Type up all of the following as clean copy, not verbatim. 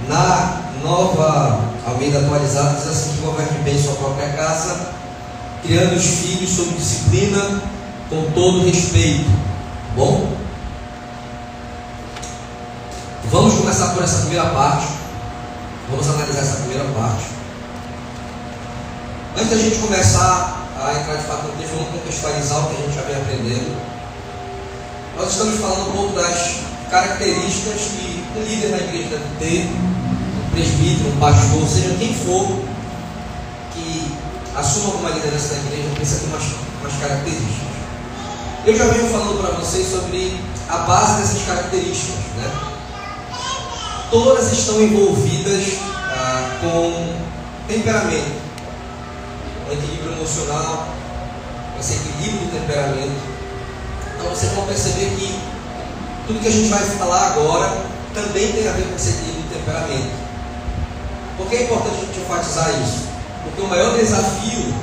Na Nova Almeida Atualizada diz assim: que governe bem sua própria casa, criando os filhos sob disciplina, com todo respeito. Bom, vamos começar por essa primeira parte. Vamos analisar essa primeira parte. Antes da gente começar a entrar de fato no texto, vamos contextualizar o que a gente já vem aprendendo. Nós estamos falando um pouco das características que um líder na igreja deve ter, um presbítero, um pastor, seja quem for que assuma alguma liderança da igreja, precisa ter umas características. Eu já venho falando para vocês sobre a base dessas características, né? Todas estão envolvidas com temperamento, com equilíbrio emocional, com esse equilíbrio do temperamento. Então vocês vão perceber que tudo que a gente vai falar agora também tem a ver com esse equilíbrio do temperamento. Por que é importante a gente enfatizar isso? Porque o maior desafio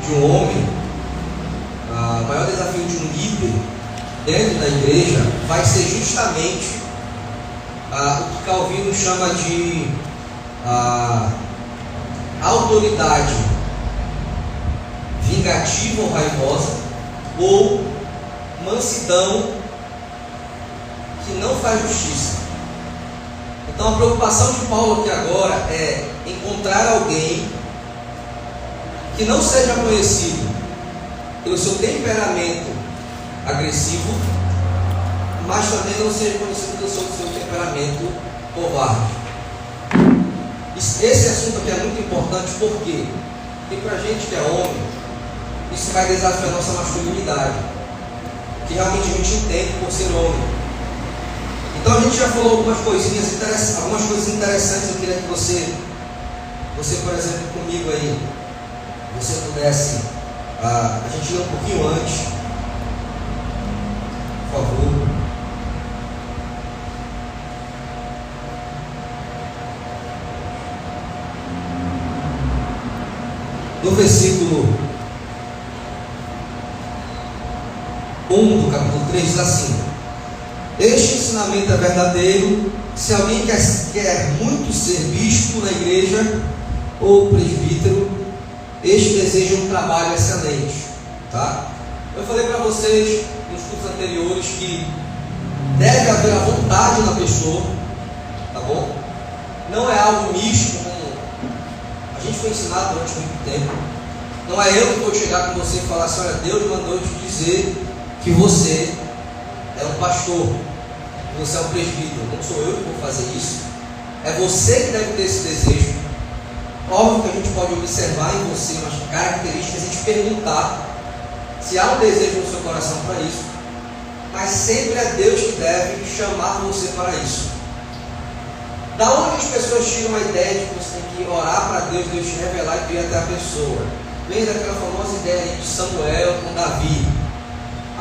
de um homem, o maior desafio de um líder dentro da igreja vai ser justamente o que Calvino chama de autoridade vingativa ou raivosa, ou mansidão que não faz justiça. Então a preocupação de Paulo aqui agora é encontrar alguém que não seja conhecido pelo seu temperamento agressivo, mas também não seja conhecido pelo seu temperamento covarde. Esse assunto aqui é muito importante, por quê? Porque para a gente que é homem, isso vai desafiar a nossa masculinidade, que realmente a gente entende por ser homem. Então a gente já falou algumas coisas interessantes. Eu queria que você, por exemplo, comigo aí, você pudesse, a gente ler um pouquinho antes, por favor. No versículo 1 do capítulo 3 diz assim: este ensinamento é verdadeiro. Se alguém quer muito ser bispo na igreja ou presbítero, este deseja um trabalho excelente, tá? Eu falei para vocês nos cursos anteriores que deve haver a vontade na pessoa, tá bom? Não é algo místico, como a gente foi ensinado durante muito tempo. Não é eu que vou chegar com você e falar assim: olha, Deus mandou te dizer que você é um pastor, que você é um presbítero. Não sou eu que vou fazer isso. É você que deve ter esse desejo. Óbvio que a gente pode observar em você umas características e te perguntar se há um desejo no seu coração para isso. Mas sempre é Deus que deve chamar você para isso. Da onde as pessoas tiram a ideia de que você tem que orar para Deus, Deus te revelar e vir até a pessoa? Vem daquela famosa ideia de Samuel com Davi,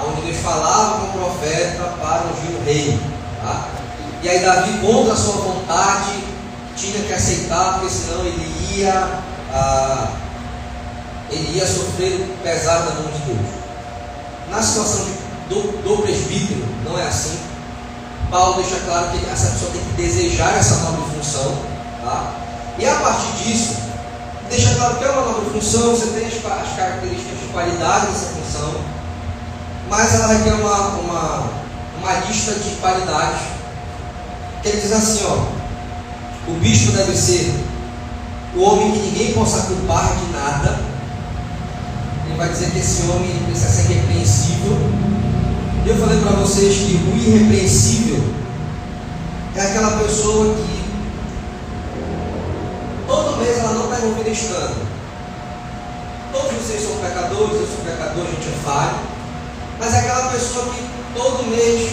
onde Deus falava com o profeta para ungir o rei, tá? E aí Davi, contra a sua vontade, tinha que aceitar, porque senão ele ia sofrer o pesar da mão de Deus. Na situação do presbítero, não é assim. Paulo deixa claro que essa pessoa tem que desejar essa nobre função, tá? E a partir disso, deixa claro que é uma nobre função, você tem as características de qualidade dessa função, mas ela requer uma lista de qualidades. Que ele diz assim, o bispo deve ser o homem que ninguém possa culpar de nada. Ele vai dizer que esse homem precisa ser irrepreensível. Eu falei para vocês que o irrepreensível é aquela pessoa que todo mês ela não está envolvida em escândalo. Todos vocês são pecadores, eu sou pecador, a gente é falho. Mas é aquela pessoa que todo mês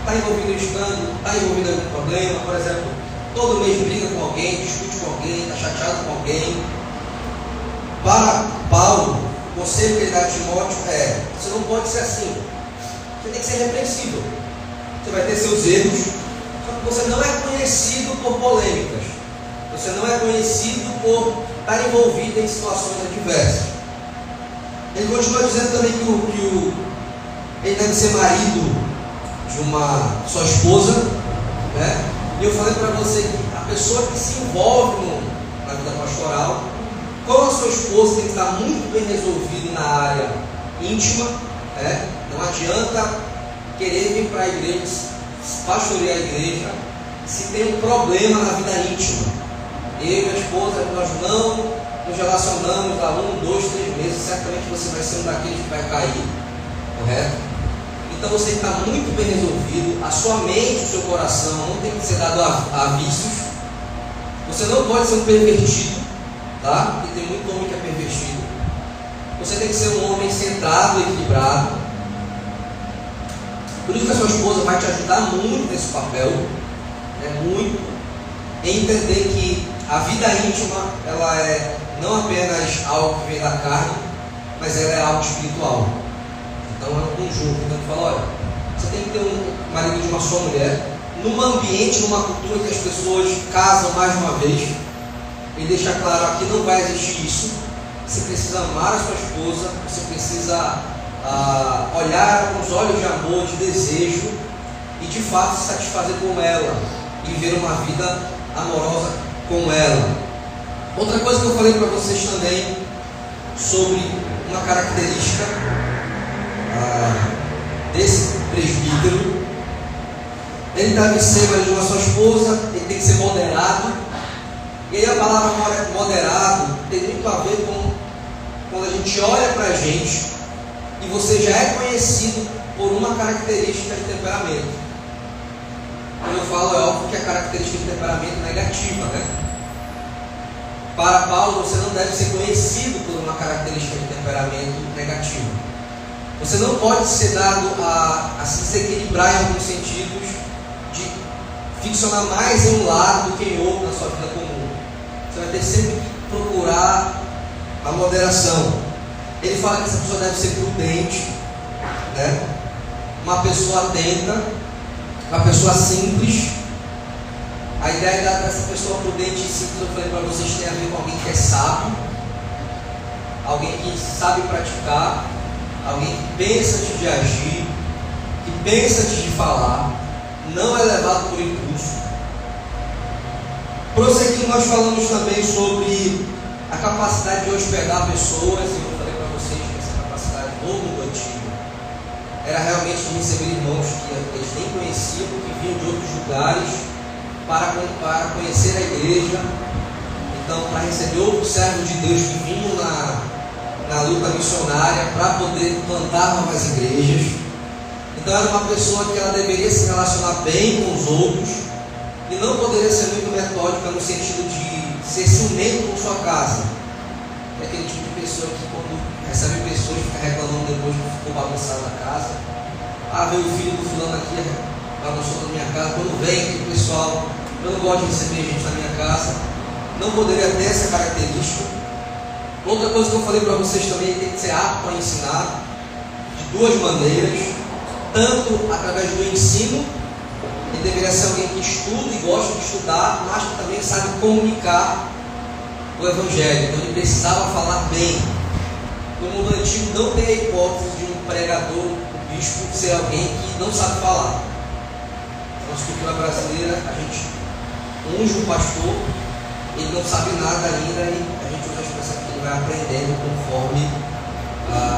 está envolvida em escândalo, está envolvida em algum problema. Por exemplo, todo mês briga com alguém, discute com alguém, está chateado com alguém. Para Paulo, o conselho que ele dá a Timóteo é: você não pode ser assim. Você tem que ser repreensível. Você vai ter seus erros, só que você não é conhecido por polêmicas. Você não é conhecido por estar envolvido em situações adversas. Ele continua dizendo também que ele deve ser marido de sua esposa, né? E eu falei para você que a pessoa que se envolve na vida pastoral, com a sua esposa, tem que estar muito bem resolvido na área íntima. Não adianta querer vir para a igreja, pastorear a igreja, se tem um problema na vida íntima. Eu e minha esposa, nós não nos relacionamos há 1, 2, 3 meses, certamente você vai ser um daqueles que vai cair, correto? Então você está muito bem resolvido, a sua mente, o seu coração não tem que ser dado a vícios. Você não pode ser um pervertido, tá? Porque tem muito homem que é pervertido. Você tem que ser um homem centrado, equilibrado. Por isso que a sua esposa vai te ajudar muito nesse papel, muito, em entender que a vida íntima, ela é não apenas algo que vem da carne, mas ela é algo espiritual. Então é um conjunto. Então ele fala, olha, você tem que ter um marido de uma só mulher, num ambiente, numa cultura que as pessoas casam mais de uma vez. Ele deixa claro, aqui não vai existir isso. Você precisa amar a sua esposa, você precisa olhar com os olhos de amor, de desejo, e de fato se satisfazer com ela, e viver uma vida amorosa com ela. Outra coisa que eu falei para vocês também, sobre uma característica desse presbítero, ele deve ser marido de uma sua esposa, ele tem que ser moderado. E aí a palavra moderado tem muito a ver com quando a gente olha para a gente e você já é conhecido por uma característica de temperamento. Quando eu falo, é óbvio que a característica de temperamento é negativa, né? Para Paulo, você não deve ser conhecido por uma característica de temperamento negativo. Você não pode ser dado a se desequilibrar em alguns sentidos, de ficcionar mais em um lado do que em outro na sua vida comum. Você vai ter sempre que procurar a moderação. Ele fala que essa pessoa deve ser prudente, né? Uma pessoa atenta, uma pessoa simples. A ideia dessa pessoa prudente e simples, eu falei para vocês, tem a ver com alguém que é sábio, alguém que sabe praticar, alguém que pensa antes de agir, que pensa antes de falar, não é levado por impulso. Prosseguindo, nós falamos também sobre a capacidade de hospedar pessoas, e eu falei para vocês que essa capacidade no mundo antigo era realmente de receber irmãos que eles nem conheciam, que vinham de outros lugares para conhecer a igreja. Então, para receber outros servos de Deus que vinham na luta missionária para poder plantar novas igrejas. Então era uma pessoa que ela deveria se relacionar bem com os outros e não poderia ser muito metódica no sentido de ser ciumento com sua casa. É aquele tipo de pessoa que quando recebe pessoas fica reclamando depois que ficou bagunçado na casa. Veio o filho do fulano aqui, bagunçou na minha casa. Quando vem aquele pessoal, eu não gosto de receber gente na minha casa. Não poderia ter essa característica. Outra coisa que eu falei para vocês também, tem que ser apto para ensinar de duas maneiras, tanto através do ensino, ele deveria ser alguém que estuda e gosta de estudar, mas que também sabe comunicar o Evangelho. Então ele precisava falar bem. No mundo antigo não tem a hipótese de um pregador, um bispo, ser alguém que não sabe falar. Na nossa cultura brasileira, a gente unge um pastor, ele não sabe nada ainda e a gente usa a expressão que ele vai aprendendo conforme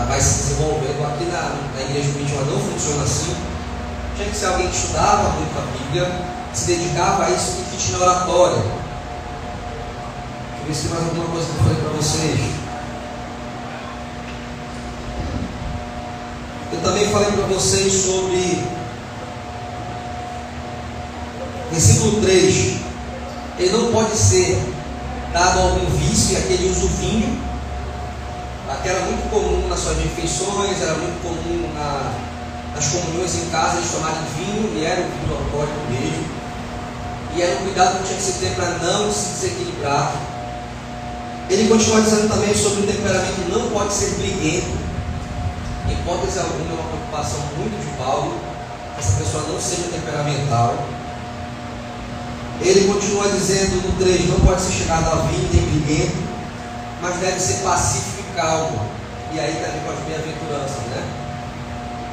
vai se desenvolvendo. Aqui na igreja primitiva não funciona assim. Tinha que ser alguém que estudava muito a Bíblia, se dedicava a isso e que tinha oratória. Deixa eu ver se tem mais alguma coisa que eu falei para vocês. Eu também falei para vocês sobre versículo 3. Ele não pode ser dado a algum vício, e aqui ele usa o vinho. Aqui era muito comum nas suas refeições, era muito comum nas comunhões em casa eles tomarem vinho, e era um vinho alcoólico mesmo. E era um cuidado que tinha que se ter para não se desequilibrar. Ele continua dizendo também sobre o temperamento, não pode ser briguento. Em hipótese alguma, é uma preocupação muito de Paulo, que essa pessoa não seja temperamental. Ele continua dizendo no 3, não pode ser chegado a vinho nem briguento, mas deve ser pacífico e calmo. E aí deve com as bem-aventuranças, né?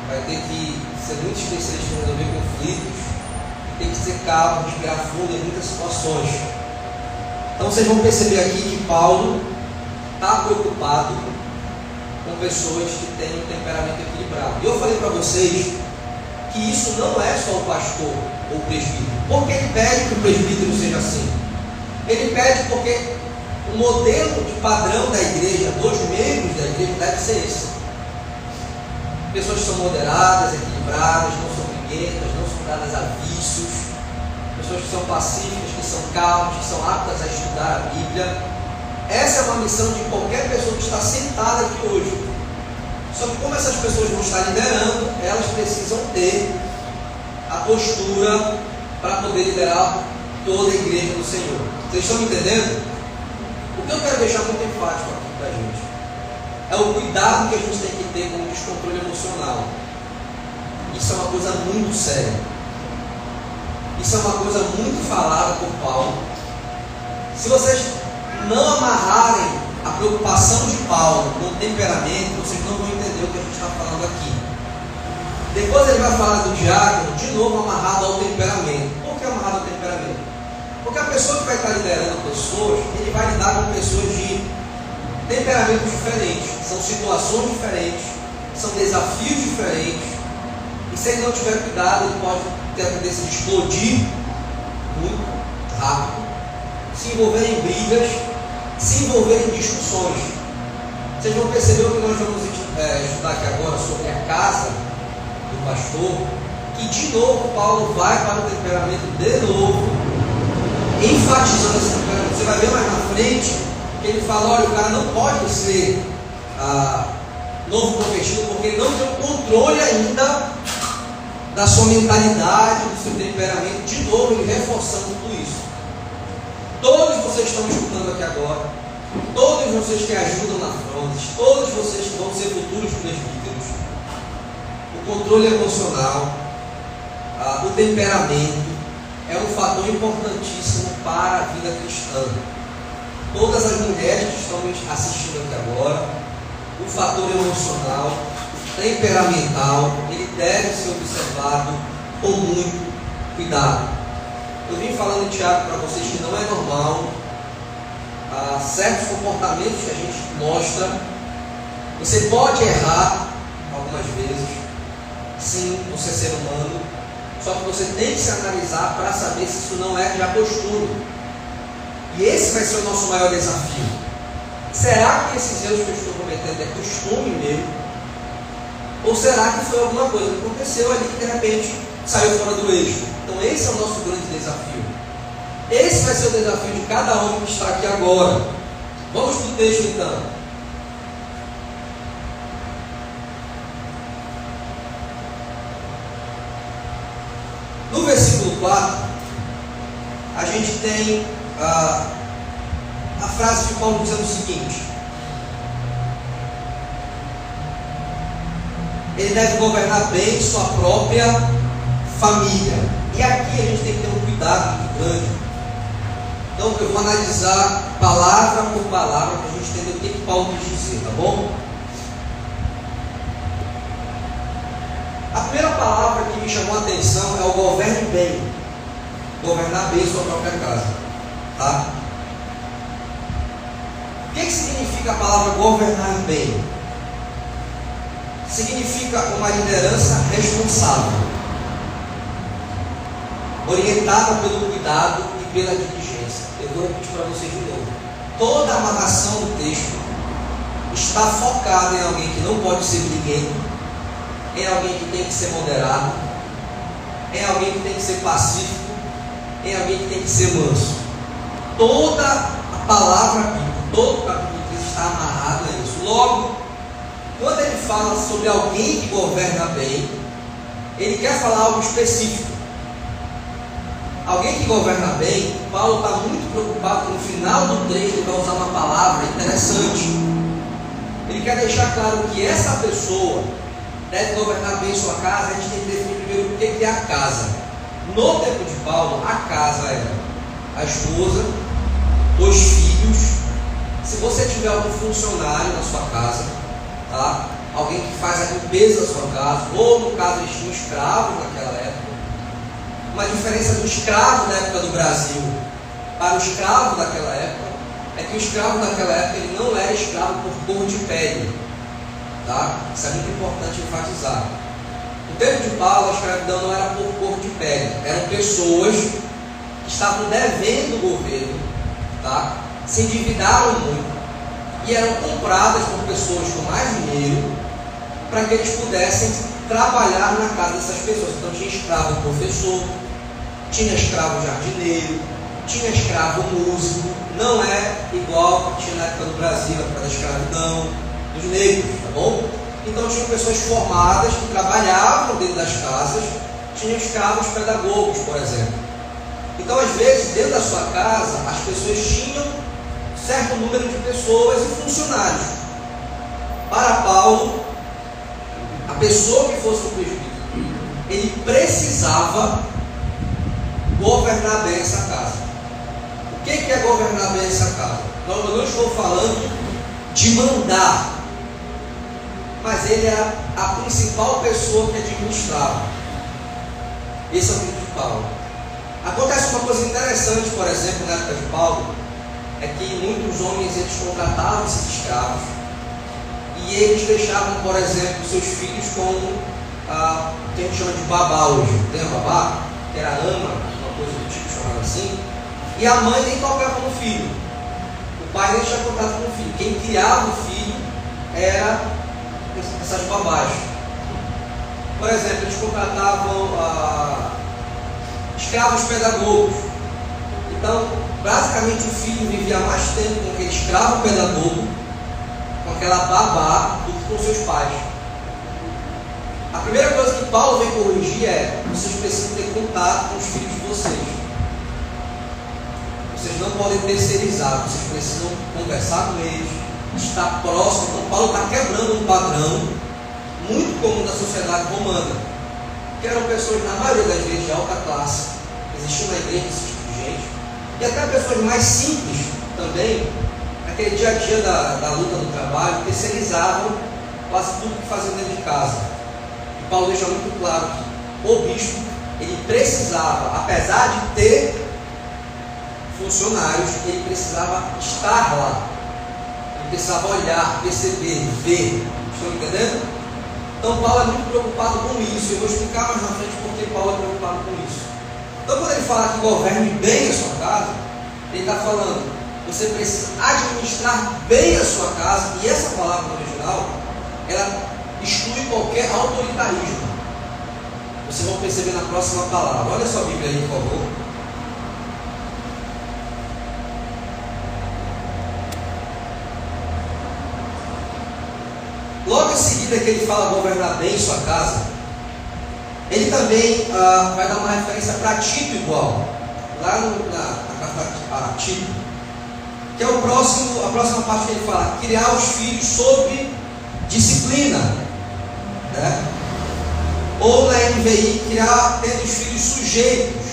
Vai ter que ser muito especialista em resolver conflitos, tem que ser calmo, respirar fundo em muitas situações. Então vocês vão perceber aqui que Paulo está preocupado com pessoas que têm um temperamento equilibrado. E eu falei para vocês que isso não é só o pastor ou o presbítero. Por que ele pede que o presbítero seja assim? Ele pede porque o modelo de padrão da igreja, dos membros da igreja, deve ser esse. Pessoas que são moderadas, equilibradas, não são briguentas, não são dadas a vícios. Pessoas que são pacíficas, que são calmas, que são aptas a estudar a Bíblia. Essa é uma missão de qualquer pessoa que está sentada aqui hoje. Só que como essas pessoas vão estar liderando, elas precisam ter a postura para poder liderar toda a igreja do Senhor. Vocês estão me entendendo? O que eu quero deixar muito enfático aqui para a gente é o cuidado que a gente tem que ter com o descontrole emocional. Isso é uma coisa muito séria. Isso é uma coisa muito falada por Paulo. Se vocês não amarrarem a preocupação de Paulo com o temperamento, vocês não vão entender o que a gente está falando aqui. Depois ele vai falar do diácono, de novo amarrado ao temperamento. Por que amarrado ao temperamento? Porque a pessoa que vai estar liderando pessoas, ele vai lidar com pessoas de temperamentos diferentes, são situações diferentes, são desafios diferentes, e se ele não tiver cuidado, ele pode ter a tendência de explodir muito rápido, se envolver em brigas, se envolver em discussões. Vocês vão perceber o que nós vamos estudar aqui agora sobre a casa do pastor, que de novo Paulo vai para o temperamento de novo, enfatizando esse temperamento. Você vai ver mais na frente que ele fala: olha, o cara não pode ser novo convertido porque ele não tem o controle ainda da sua mentalidade, do seu temperamento. De novo ele reforçando tudo isso. Todos vocês estão escutando aqui agora, todos vocês que ajudam na fronte, todos vocês que vão ser futuros presbíteros, o controle emocional, o temperamento é um fator importantíssimo para a vida cristã. Todas as mulheres que estão assistindo aqui agora, o fator emocional, temperamental, ele deve ser observado com muito cuidado. Eu vim falando em teatro para vocês que não é normal certos comportamentos que a gente mostra. Você pode errar algumas vezes, sim, você é ser humano, só que você tem que se analisar para saber se isso não é já costume. E esse vai ser o nosso maior desafio. Será que esses erros que eu estou cometendo é costume mesmo? Ou será que foi alguma coisa que aconteceu ali que de repente saiu fora do eixo? Então esse é o nosso grande desafio. Esse vai ser o desafio de cada homem que está aqui agora. Vamos para o texto então. No versículo 4, a gente tem a frase de Paulo dizendo o seguinte: ele deve governar bem sua própria família. E aqui a gente tem que ter um cuidado muito grande. Então eu vou analisar palavra por palavra para a gente entender o que Paulo quis dizer, tá bom? A primeira palavra que me chamou a atenção é o governe bem. Governar bem sua própria casa, tá? O que significa a palavra governar bem? Significa uma liderança responsável, orientada pelo cuidado e pela diligência. Eu vou repetir para vocês de novo. Toda a amarração do texto está focada em alguém que não pode ser briguento, em alguém que tem que ser moderado, em alguém que tem que ser pacífico, em alguém que tem que ser manso. Toda a palavra bíblica, todo o capítulo 3 está amarrado a isso. Logo, quando ele fala sobre alguém que governa bem, ele quer falar algo específico. Alguém que governa bem, Paulo está muito preocupado. No final do trecho ele vai usar uma palavra interessante. Ele quer deixar claro que essa pessoa deve governar bem sua casa. A gente tem que definir primeiro o que é a casa. No tempo de Paulo, a casa era a esposa, os filhos. Se você tiver algum funcionário na sua casa, tá? Alguém que faz a limpeza da sua casa, ou no caso eles tinham escravos naquela época, uma diferença do escravo na época do Brasil para o escravo daquela época, é que o escravo daquela época ele não era escravo por cor de pele. Tá? Isso é muito importante enfatizar. No tempo de Paulo, a escravidão não era por cor de pele, eram pessoas que estavam devendo o governo, tá? Se endividaram muito e eram compradas por pessoas com mais dinheiro para que eles pudessem trabalhar na casa dessas pessoas. Então tinha escravo professor, tinha escravo jardineiro, tinha escravo músico. Não é igual que tinha na época do Brasil, na época da escravidão dos negros, tá bom? Então tinham pessoas formadas que trabalhavam dentro das casas, tinham escravos pedagogos, por exemplo. Então às vezes dentro da sua casa as pessoas tinham certo número de pessoas e funcionários. Para Paulo, a pessoa que fosse o presbítero, ele precisava governar bem essa casa. O que é governar bem essa casa? Eu não estou falando de mandar, mas ele era a principal pessoa que administrava. Esse é o livro de Paulo. Acontece uma coisa interessante, por exemplo, na época de Paulo, é que muitos homens eles contratavam esses escravos e eles deixavam, por exemplo, seus filhos como que a gente chama de babá hoje. Tem a babá, que era ama, uma coisa do tipo chamada assim, e a mãe nem tocava no filho, o pai nem tinha contato com o filho. Quem criava o filho era essas babás. Por exemplo, eles contratavam escravos pedagogos. Então, basicamente, o filho vivia mais tempo com aquele escravo pedagogo, com aquela babá, do que com seus pais. A primeira coisa que Paulo vem corrigir é: vocês precisam ter contato com os filhos de vocês. Vocês não podem terceirizar, vocês precisam conversar com eles, estar próximo. Então, Paulo está quebrando um padrão muito comum da sociedade romana, que eram pessoas, na maioria das vezes, de alta classe. Existia na igreja esse tipo de gente, e até pessoas mais simples também, naquele dia a dia da luta do trabalho, terceirizavam quase tudo que faziam dentro de casa. E Paulo deixa muito claro que o bispo, ele precisava, apesar de ter funcionários, ele precisava estar lá, ele precisava olhar, perceber, ver. Estão entendendo? Então Paulo é muito preocupado com isso. Eu vou explicar mais na frente porque Paulo é preocupado com isso. Então quando ele fala que governe bem a sua casa, ele está falando, você precisa administrar bem a sua casa, e essa palavra no original, ela exclui qualquer autoritarismo. Vocês vão perceber na próxima palavra. Olha sua Bíblia aí, por favor. Logo em seguida que ele fala governar bem sua casa, ele também vai dar uma referência para Tito igual, lá na carta a Tito, que é a próxima parte que ele fala: criar os filhos sob disciplina, né? Ou na NVI, criar tendo os filhos sujeitos.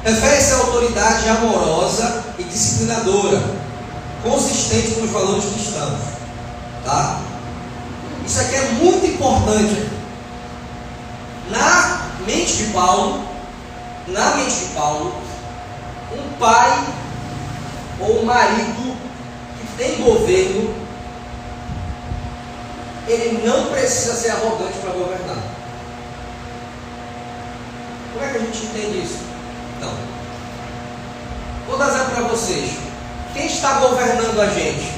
Refere-se à autoridade amorosa e disciplinadora, consistente com os valores cristãos. Tá? Isso aqui é muito importante. Na mente de Paulo, um pai ou um marido que tem governo, ele não precisa ser arrogante para governar. Como é que a gente entende isso? Então, vou dar exemplo para vocês. Quem está governando a gente,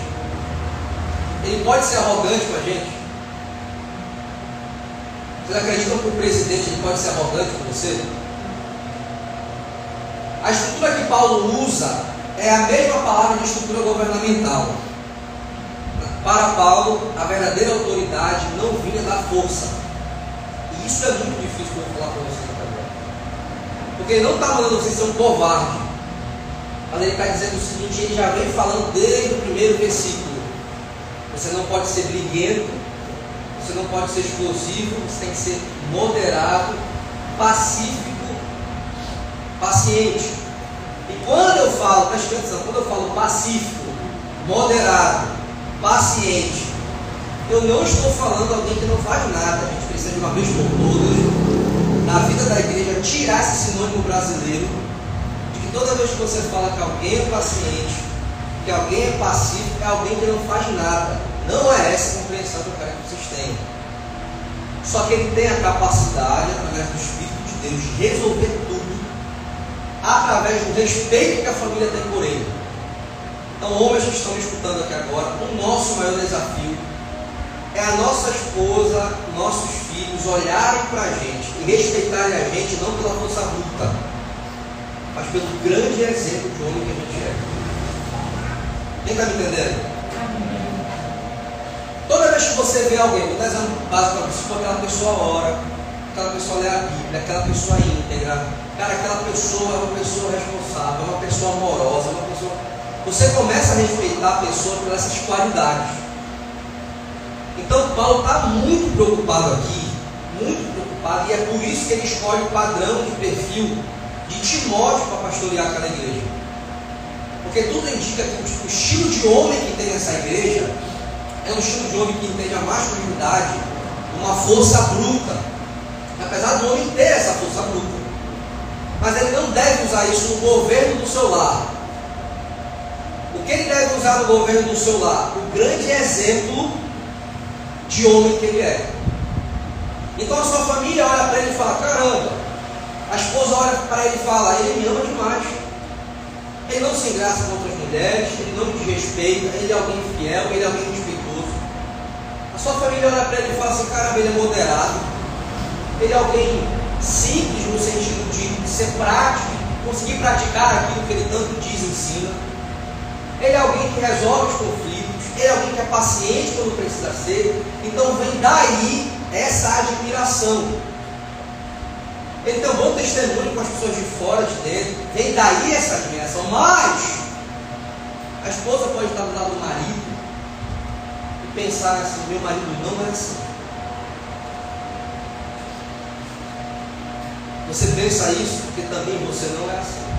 ele pode ser arrogante com a gente? Vocês acreditam que o presidente ele pode ser arrogante com você? A estrutura que Paulo usa é a mesma palavra de estrutura governamental. Para Paulo, a verdadeira autoridade não vinha da força. E isso é muito difícil de eu falar para vocês agora. Porque ele não está mandando vocês ser um covarde, mas ele está dizendo o seguinte: ele já vem falando desde o primeiro versículo. Você não pode ser briguento, você não pode ser explosivo, você tem que ser moderado, pacífico, paciente. E quando eu falo, preste atenção, quando eu falo pacífico, moderado, paciente, eu não estou falando de alguém que não faz nada. A gente precisa de uma vez por todas na vida da igreja, tirar esse sinônimo brasileiro de que toda vez que você fala que alguém é paciente, que alguém é pacífico, é alguém que não faz nada. Não é essa a compreensão que eu quero que vocês tenham. Só que ele tem a capacidade, através do Espírito de Deus, de resolver tudo através do respeito que a família tem por ele. Então, homens que estão me escutando aqui agora, o nosso maior desafio é a nossa esposa, nossos filhos olharem para a gente e respeitarem a gente não pela força bruta, mas pelo grande exemplo de homem que a gente é. Quem está me entendendo? Toda vez que você vê alguém, vou dar exemplo básico para você, aquela pessoa ora, aquela pessoa lê a Bíblia, aquela pessoa íntegra, cara, aquela pessoa é uma pessoa responsável, é uma pessoa amorosa, é uma pessoa... Você começa a respeitar a pessoa por essas qualidades. Então Paulo está muito preocupado aqui, muito preocupado, e é por isso que ele escolhe o padrão de perfil de Timóteo para pastorear aquela igreja. Porque tudo indica que o estilo de homem que tem nessa igreja é um estilo de homem que entende a masculinidade, uma força bruta, apesar do homem ter essa força bruta. Mas ele não deve usar isso no governo do seu lar. O que ele deve usar no governo do seu lar? O grande exemplo de homem que ele é. Então a sua família olha para ele e fala: caramba. A esposa olha para ele e fala: ele me ama demais. Ele não se engraça com outras mulheres, ele não me desrespeita, ele é alguém fiel, ele é alguém respeitoso. A sua família olha para ele e fala assim: caramba, ele é moderado, ele é alguém simples no sentido de ser prático, conseguir praticar aquilo que ele tanto diz e ensina. Ele é alguém que resolve os conflitos, ele é alguém que é paciente quando precisa ser. Então vem daí essa admiração. Ele tem um bom testemunho com as pessoas de fora, de dentro. Vem daí essa admiração. Mas a esposa pode estar do lado do marido e pensar assim: meu marido não é assim. Você pensa isso porque também você não é assim.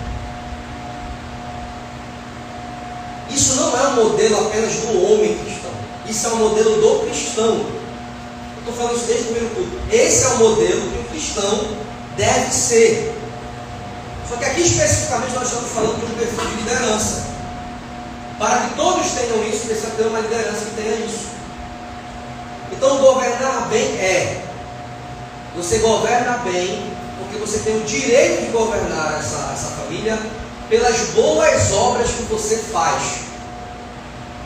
Isso não é um modelo apenas do homem cristão. Isso é um modelo do cristão. Eu estou falando isso desde o primeiro culto. Esse é o modelo que o cristão deve ser. Só que aqui especificamente nós estamos falando de um perfil de liderança. Para que todos tenham isso, precisa ter uma liderança que tenha isso. Então governar bem é: você governa bem porque você tem o direito de governar essa família pelas boas obras que você faz.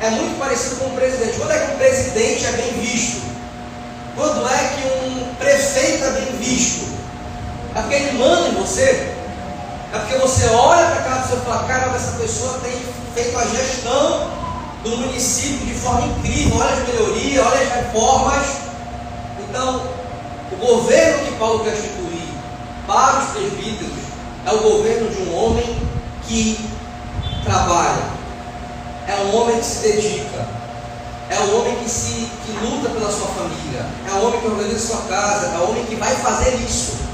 É muito parecido com o presidente. Quando é que um presidente é bem visto? Quando é que um prefeito é bem visto? É porque ele manda em você? É porque você olha para aquela pessoa e fala: caramba, essa pessoa tem feito a gestão do município de forma incrível, olha as melhorias, olha as reformas. Então, o governo que Paulo quer instituir para os presbíteros é o governo de um homem que trabalha, é um homem que se dedica, é um homem que luta pela sua família, é um homem que organiza sua casa, é um homem que vai fazer isso.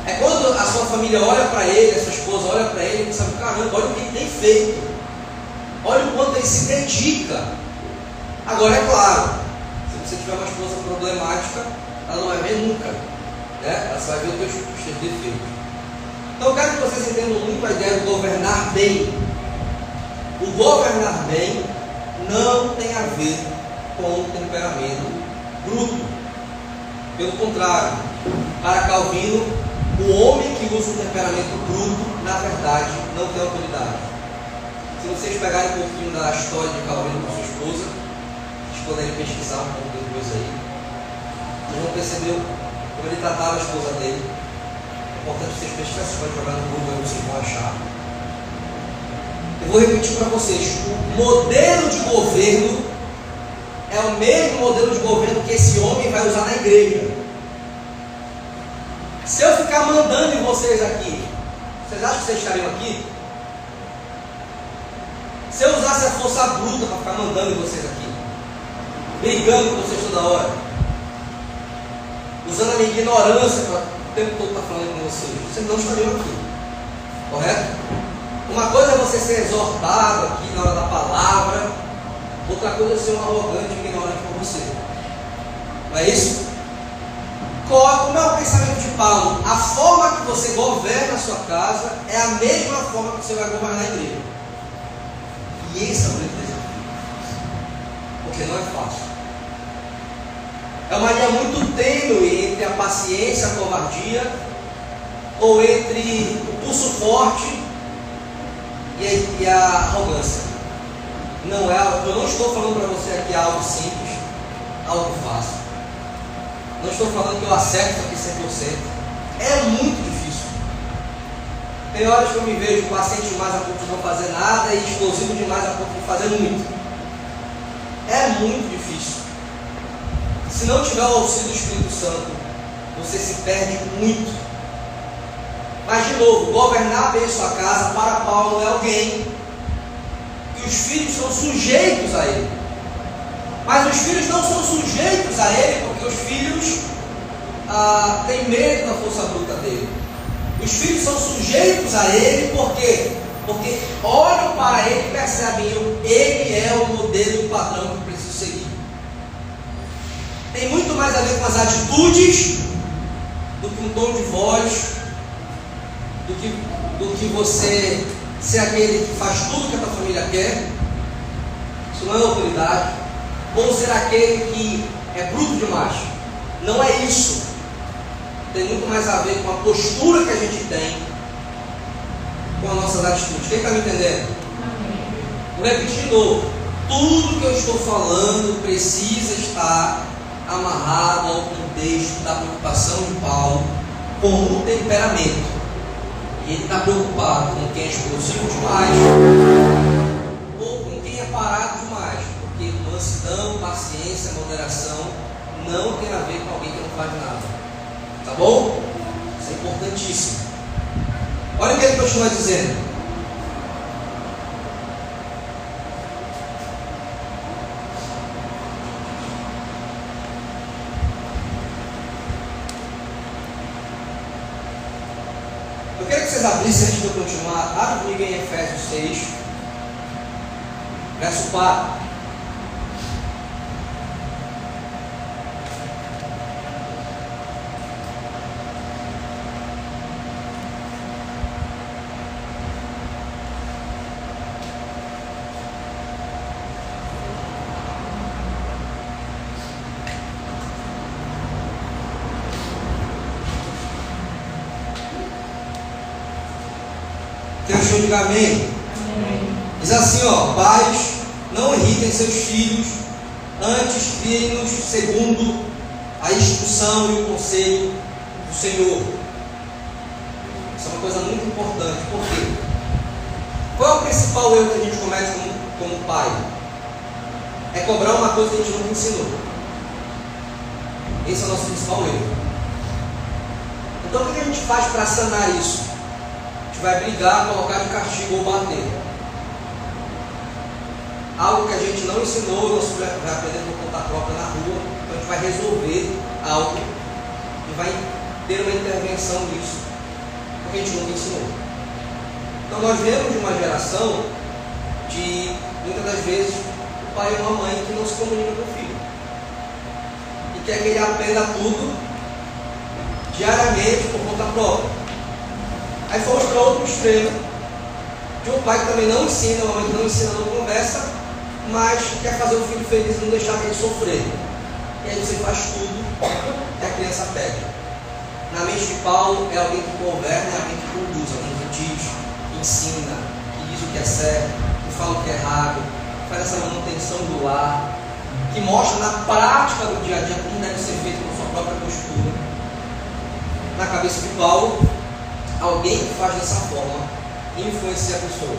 É quando a sua família olha para ele, a sua esposa olha para ele e sabe: caramba, olha o que ele tem feito, olha o quanto ele se dedica. Agora é claro, se você tiver uma esposa problemática, ela não vai ver nunca, né? Ela só vai ver os teus defeitos. Então eu quero que vocês entendam muito a ideia do governar bem. O governar bem não tem a ver com o temperamento bruto. Pelo contrário, para Calvino, o homem que usa um temperamento bruto, na verdade, não tem autoridade. Se vocês pegarem um pouquinho da história de Calvino com sua esposa, vocês poderem pesquisar um pouco depois aí, vocês vão perceber como ele tratava a esposa dele. É importante vocês pesquisarem, vocês podem jogar no Google, aí vocês vão achar. Eu vou repetir para vocês: o modelo de governo é o mesmo modelo de governo que esse homem vai usar na igreja. Se eu ficar mandando em vocês aqui, vocês acham que vocês estariam aqui? Se eu usasse a força bruta para ficar mandando em vocês aqui, brigando com vocês toda hora, usando a minha ignorância para o tempo todo estar falando com vocês não estariam aqui, correto? Uma coisa é você ser exortado aqui na hora da palavra, outra coisa é ser um arrogante e ignorante com você. Não é isso? como é o pensamento de Paulo? A forma que você governa a sua casa é a mesma forma que você vai governar a igreja. E esse é o grande desafio. Porque não é fácil. É uma linha muito tênue entre a paciência e a covardia, ou entre o pulso forte e a arrogância. Não é, eu não estou falando para você aqui algo simples, algo fácil. Não estou falando que eu acerto aqui 100%. É muito difícil. Tem horas que eu me vejo paciente demais a ponto de não fazer nada e explosivo demais a ponto de fazer muito. É muito difícil. Se não tiver o auxílio do Espírito Santo, você se perde muito. Mas de novo, governar bem sua casa para Paulo é alguém que os filhos são sujeitos a ele. Mas os filhos não são sujeitos a ele porque os filhos têm medo da força bruta dele. Os filhos são sujeitos a ele porque olham para ele e percebem ele é o modelo e o padrão que eu preciso seguir. Tem muito mais a ver com as atitudes do que um tom de voz, do que você ser aquele que faz tudo que a tua família quer. Isso não é autoridade. Ou ser aquele que é bruto demais. Não é isso. Tem muito mais a ver com a postura que a gente tem, com as nossas atitudes. Quem está me entendendo? Vou repetir de novo. Tudo que eu estou falando precisa estar amarrado ao contexto da preocupação de Paulo com o temperamento. E ele está preocupado com quem é explosivo demais ou com quem é parado demais. Porque mansidão, paciência, moderação não tem a ver com alguém que não faz nada. Tá bom? Isso é importantíssimo. Olha o que ele continua dizendo. Eu quero que vocês abrissem antes de eu continuar. Abre comigo em Efésios 6, verso 4. Quem diga amém? Amém. Diz assim, pais, não irritem seus filhos, antes criem-nos segundo a instrução e o conselho do Senhor. Isso é uma coisa muito importante. Por quê? Qual é o principal erro que a gente comete como pai? É cobrar uma coisa que a gente nunca ensinou. Esse é o nosso principal erro. Então o que a gente faz para sanar isso? Vai brigar, colocar de castigo ou bater. Algo que a gente não ensinou, nós vai aprender por conta própria na rua, então a gente vai resolver algo e vai ter uma intervenção nisso, porque a gente nunca ensinou. Então nós vemos de uma geração de, muitas das vezes, o pai e uma mãe que não se comunicam com o filho e quer que ele aprenda tudo diariamente por conta própria. Aí fomos para outro extremo, de um pai que também não ensina, uma mãe que não ensina, não conversa, mas quer fazer o filho feliz e não deixar ele sofrer. E aí você faz tudo que a criança pede. Na mente de Paulo, é alguém que governa, é alguém que conduz, alguém que diz, que ensina, que diz o que é certo, que fala o que é errado, que faz essa manutenção do lar, que mostra na prática do dia a dia como deve ser feito com sua própria postura. Na cabeça de Paulo, alguém que faz dessa forma influencia pessoas.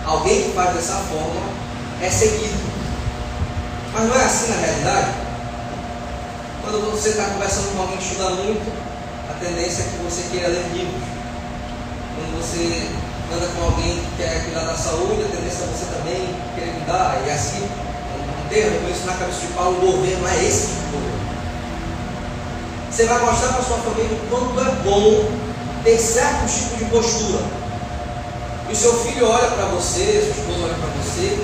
Alguém que faz dessa forma é seguido. Mas não é assim na realidade. Quando você está conversando com alguém que estuda muito, a tendência é que você queira ler livros. Quando você anda com alguém que quer cuidar da saúde, a tendência é você também querer cuidar. E assim, um termo, com isso na cabeça de Paulo, o governo é esse tipo de governo. Você vai mostrar para a sua família o quanto é bom ter certo tipo de postura. E o seu filho olha para você, sua esposa olha para você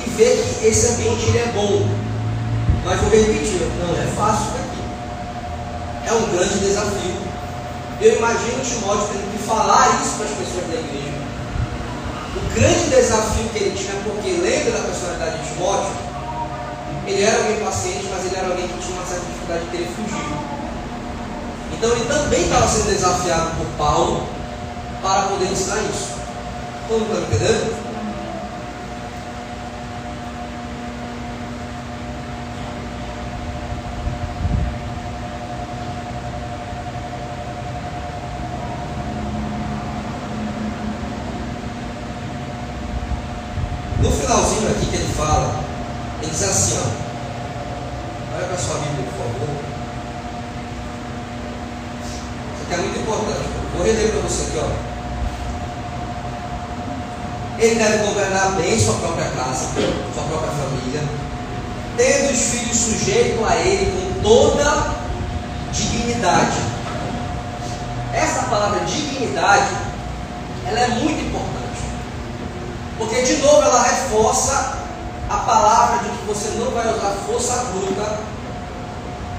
e vê que esse ambiente ele é bom. Mas vou repetir, não é fácil daqui. é um grande desafio. Eu imagino Timóteo tendo que falar isso para as pessoas da igreja. O grande desafio que ele tinha, porque lembra da personalidade de Timóteo, ele era alguém paciente, mas ele era alguém que tinha uma certa dificuldade de querer fugir. Então ele também estava sendo desafiado por Paulo para poder ensinar isso. Todo mundo está entendendo? No finalzinho aqui que ele fala, ele diz assim, ó, olha para a sua Bíblia, por favor. Isso aqui é muito importante. Vou reler para você aqui, ó. Ele deve governar bem sua própria casa, sua própria família, tendo os filhos sujeitos a ele com toda dignidade. Essa palavra dignidade, ela é muito importante. Porque, de novo, ela reforça a palavra de que você não vai usar força bruta,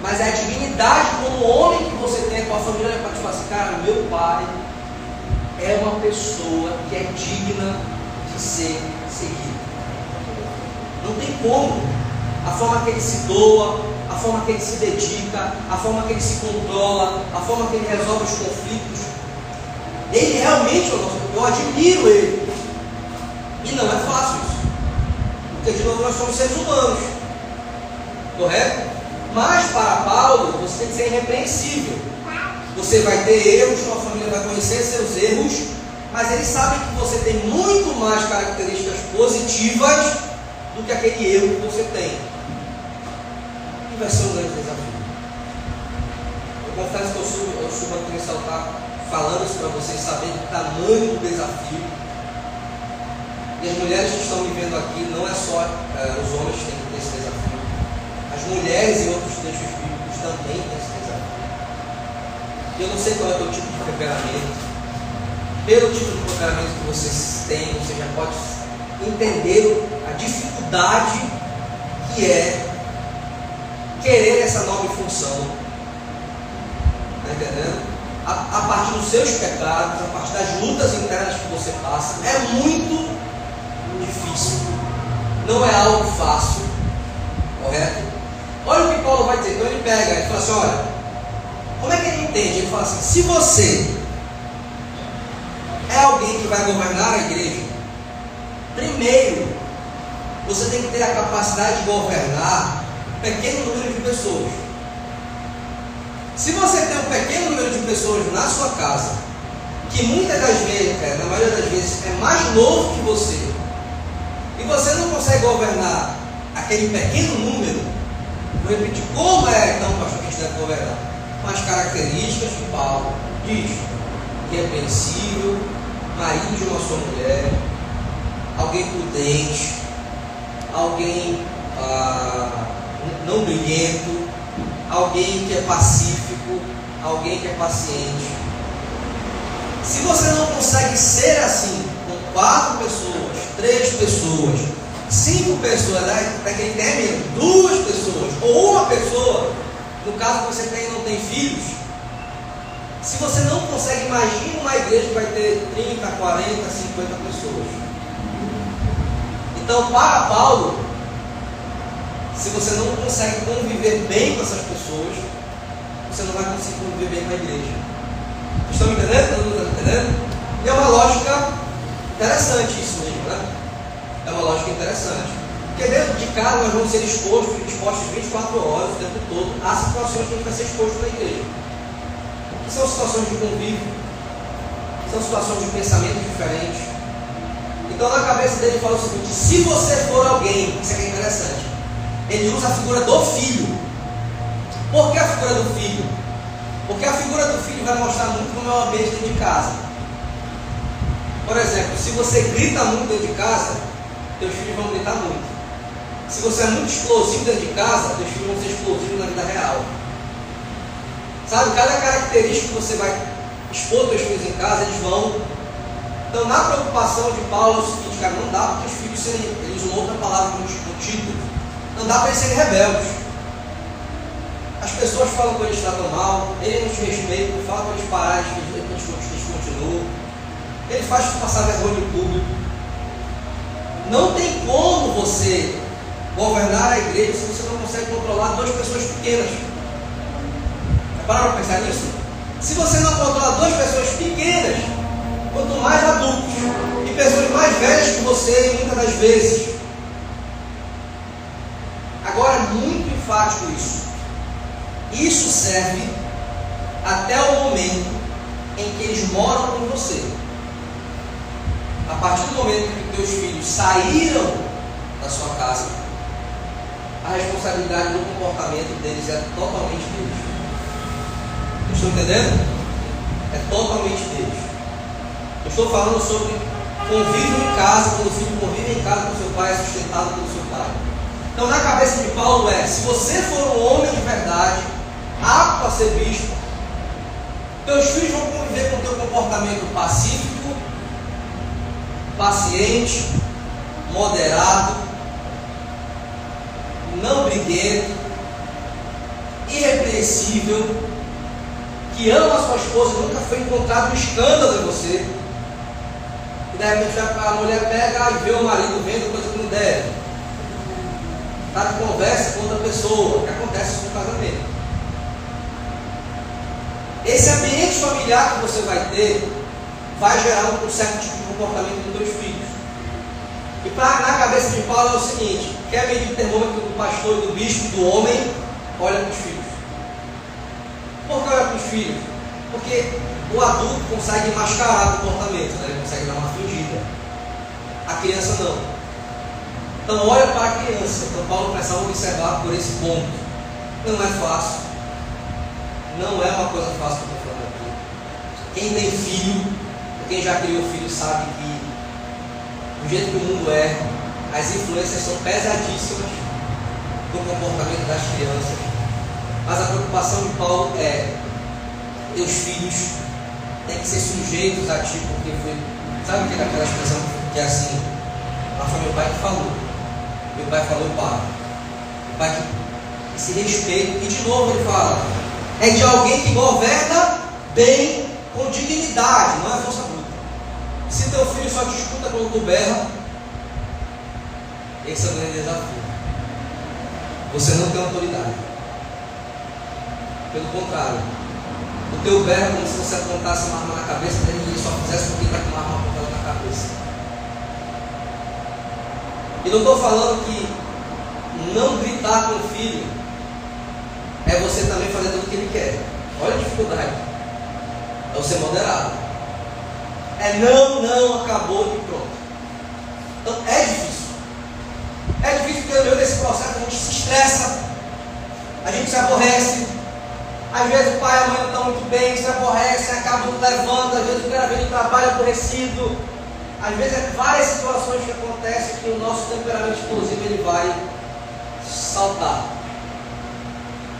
mas é a dignidade como homem que você tem com a família, para te falar assim, cara, meu pai é uma pessoa que é digna de ser seguida. Não tem como. A forma que ele se doa, a forma que ele se dedica, a forma que ele se controla, a forma que ele resolve os conflitos. Ele realmente, eu admiro ele. E não é fácil isso. Porque, de novo, nós somos seres humanos. Correto? Mas, para Paulo, você tem que ser irrepreensível. Você vai ter erros, sua família vai conhecer seus erros, mas eles sabem que você tem muito mais características positivas do que aquele erro que você tem. E vai ser um grande desafio. Eu confesso que eu subo aqui nesse altar falando isso para vocês, sabendo o tamanho do desafio. E as mulheres que estão me vendo aqui, não é só os homens que têm que ter esse desafio. As mulheres em outros textos bíblicos também têm esse desafio. Eu não sei qual é o teu tipo de temperamento. Pelo tipo de temperamento que vocês têm, você já pode entender a dificuldade que é querer essa nova função. Está entendendo? A partir dos seus pecados, a partir das lutas internas que você passa, é muito difícil. Não é algo fácil. Correto? Olha o que Paulo vai dizer. Então ele pega, ele fala assim, olha, como é que ele entende? Ele fala assim, se você é alguém que vai governar a igreja, primeiro, você tem que ter a capacidade de governar um pequeno número de pessoas. Se você tem um pequeno número de pessoas na sua casa, que muitas das vezes, na maioria das vezes, é mais novo que você, e você não consegue governar aquele pequeno número, vou repetir, como é então, pastor, que a gente deve governar? Com as características que Paulo diz: irrepreensível, marido de uma só mulher, alguém prudente, alguém não briguento, alguém que é pacífico, alguém que é paciente. Se você não consegue ser assim, com 4 pessoas, 3 pessoas, 5 pessoas, daquele término, 2 pessoas, ou uma pessoa, no caso que você tem e não tem filhos, se você não consegue, imagine uma igreja que vai ter 30, 40, 50 pessoas. Então, para Paulo, se você não consegue conviver bem com essas pessoas, você não vai conseguir conviver bem com a igreja. Estão me entendendo? Todo mundo está entendendo? E é uma lógica interessante isso mesmo, né? É uma lógica interessante. Porque dentro de casa nós vamos ser expostos 24 horas o tempo todo a situações que a gente vai ser exposto na igreja. Que são situações de convívio, são situações de pensamento diferentes. Então na cabeça dele fala o seguinte: se você for alguém, isso aqui é interessante, ele usa a figura do filho. Por que a figura do filho? Porque a figura do filho vai mostrar muito como é o ambiente dentro de casa. Por exemplo, se você grita muito dentro de casa, teus filhos vão gritar muito. Se você é muito explosivo dentro de casa, teus filhos vão ser explosivos na vida real. Sabe, cada característica que você vai expor teus filhos em casa, eles vão. Então, na preocupação de Paulo é o seguinte, cara, não dá para os filhos serem, ele usou outra palavra no título, não dá para eles serem rebeldes. As pessoas falam que eles tratam mal, ele não te respeita, fala para eles pararem, eles continuam. Ele faz passar vergonha em público. Não tem como você governar a igreja se você não consegue controlar duas pessoas pequenas. Pararam para pensar nisso? Se você não controla duas pessoas pequenas, quanto mais adultos e pessoas mais velhas que você, muitas das vezes. Agora é muito enfático isso. Isso serve até o momento em que eles moram com você. A partir do momento que teus filhos saíram da sua casa, a responsabilidade do comportamento deles é totalmente deles. Estão entendendo? É totalmente deles. Eu estou falando sobre convívio em casa, quando o filho convive em casa com seu pai, é sustentado pelo seu pai. Então, na cabeça de Paulo se você for um homem de verdade, apto a ser bispo, teus filhos vão conviver com o teu comportamento pacífico, paciente, moderado, não briguento, irrepreensível, que ama a sua esposa, nunca foi encontrado um escândalo em você, e de repente a mulher pega e vê o marido vendo coisa que não deve, está de conversa com outra pessoa, que acontece no casamento. Esse ambiente familiar que você vai ter vai gerar um certo tipo de comportamento dos teus filhos. E na cabeça de Paulo é o seguinte: quer medir o termômetro do pastor e do bispo, do homem, olha para os filhos. Por que olha para os filhos? Porque o adulto consegue mascarar o comportamento, né? Ele consegue dar uma fingida. A criança não. Então olha para a criança. Então Paulo começa a observar por esse ponto. Não é fácil. Não é uma coisa fácil que eu estou falando aqui. Quem tem filho, quem já criou filho, sabe que do jeito que o mundo é, as influências são pesadíssimas no comportamento das crianças. Mas a preocupação de Paulo é: teus filhos têm que ser sujeitos a ti, porque foi. Sabe aquela expressão que é assim? Mas foi meu pai que falou. Meu pai falou para. O pai que se respeita. E de novo ele fala: é de alguém que governa bem, com dignidade, não é força bruta. Se teu filho só te escuta quando tu berra, esse é o grande desafio. Você não tem autoridade. Pelo contrário, o teu berro é como se você apontasse uma arma na cabeça dele e ele só fizesse porque está com uma arma apontada na cabeça. E não estou falando que não gritar com o filho é você também fazer tudo o que ele quer. Olha a dificuldade. É você moderado. É não, acabou e pronto. Então é difícil. É difícil porque no meio desse processo a gente se estressa, a gente se aborrece. Às vezes o pai e a mãe não estão muito bem, se aborrecem, acabam levando, às vezes o cara vem do trabalho aborrecido. Às vezes é várias situações que acontecem que o nosso temperamento explosivo ele vai saltar.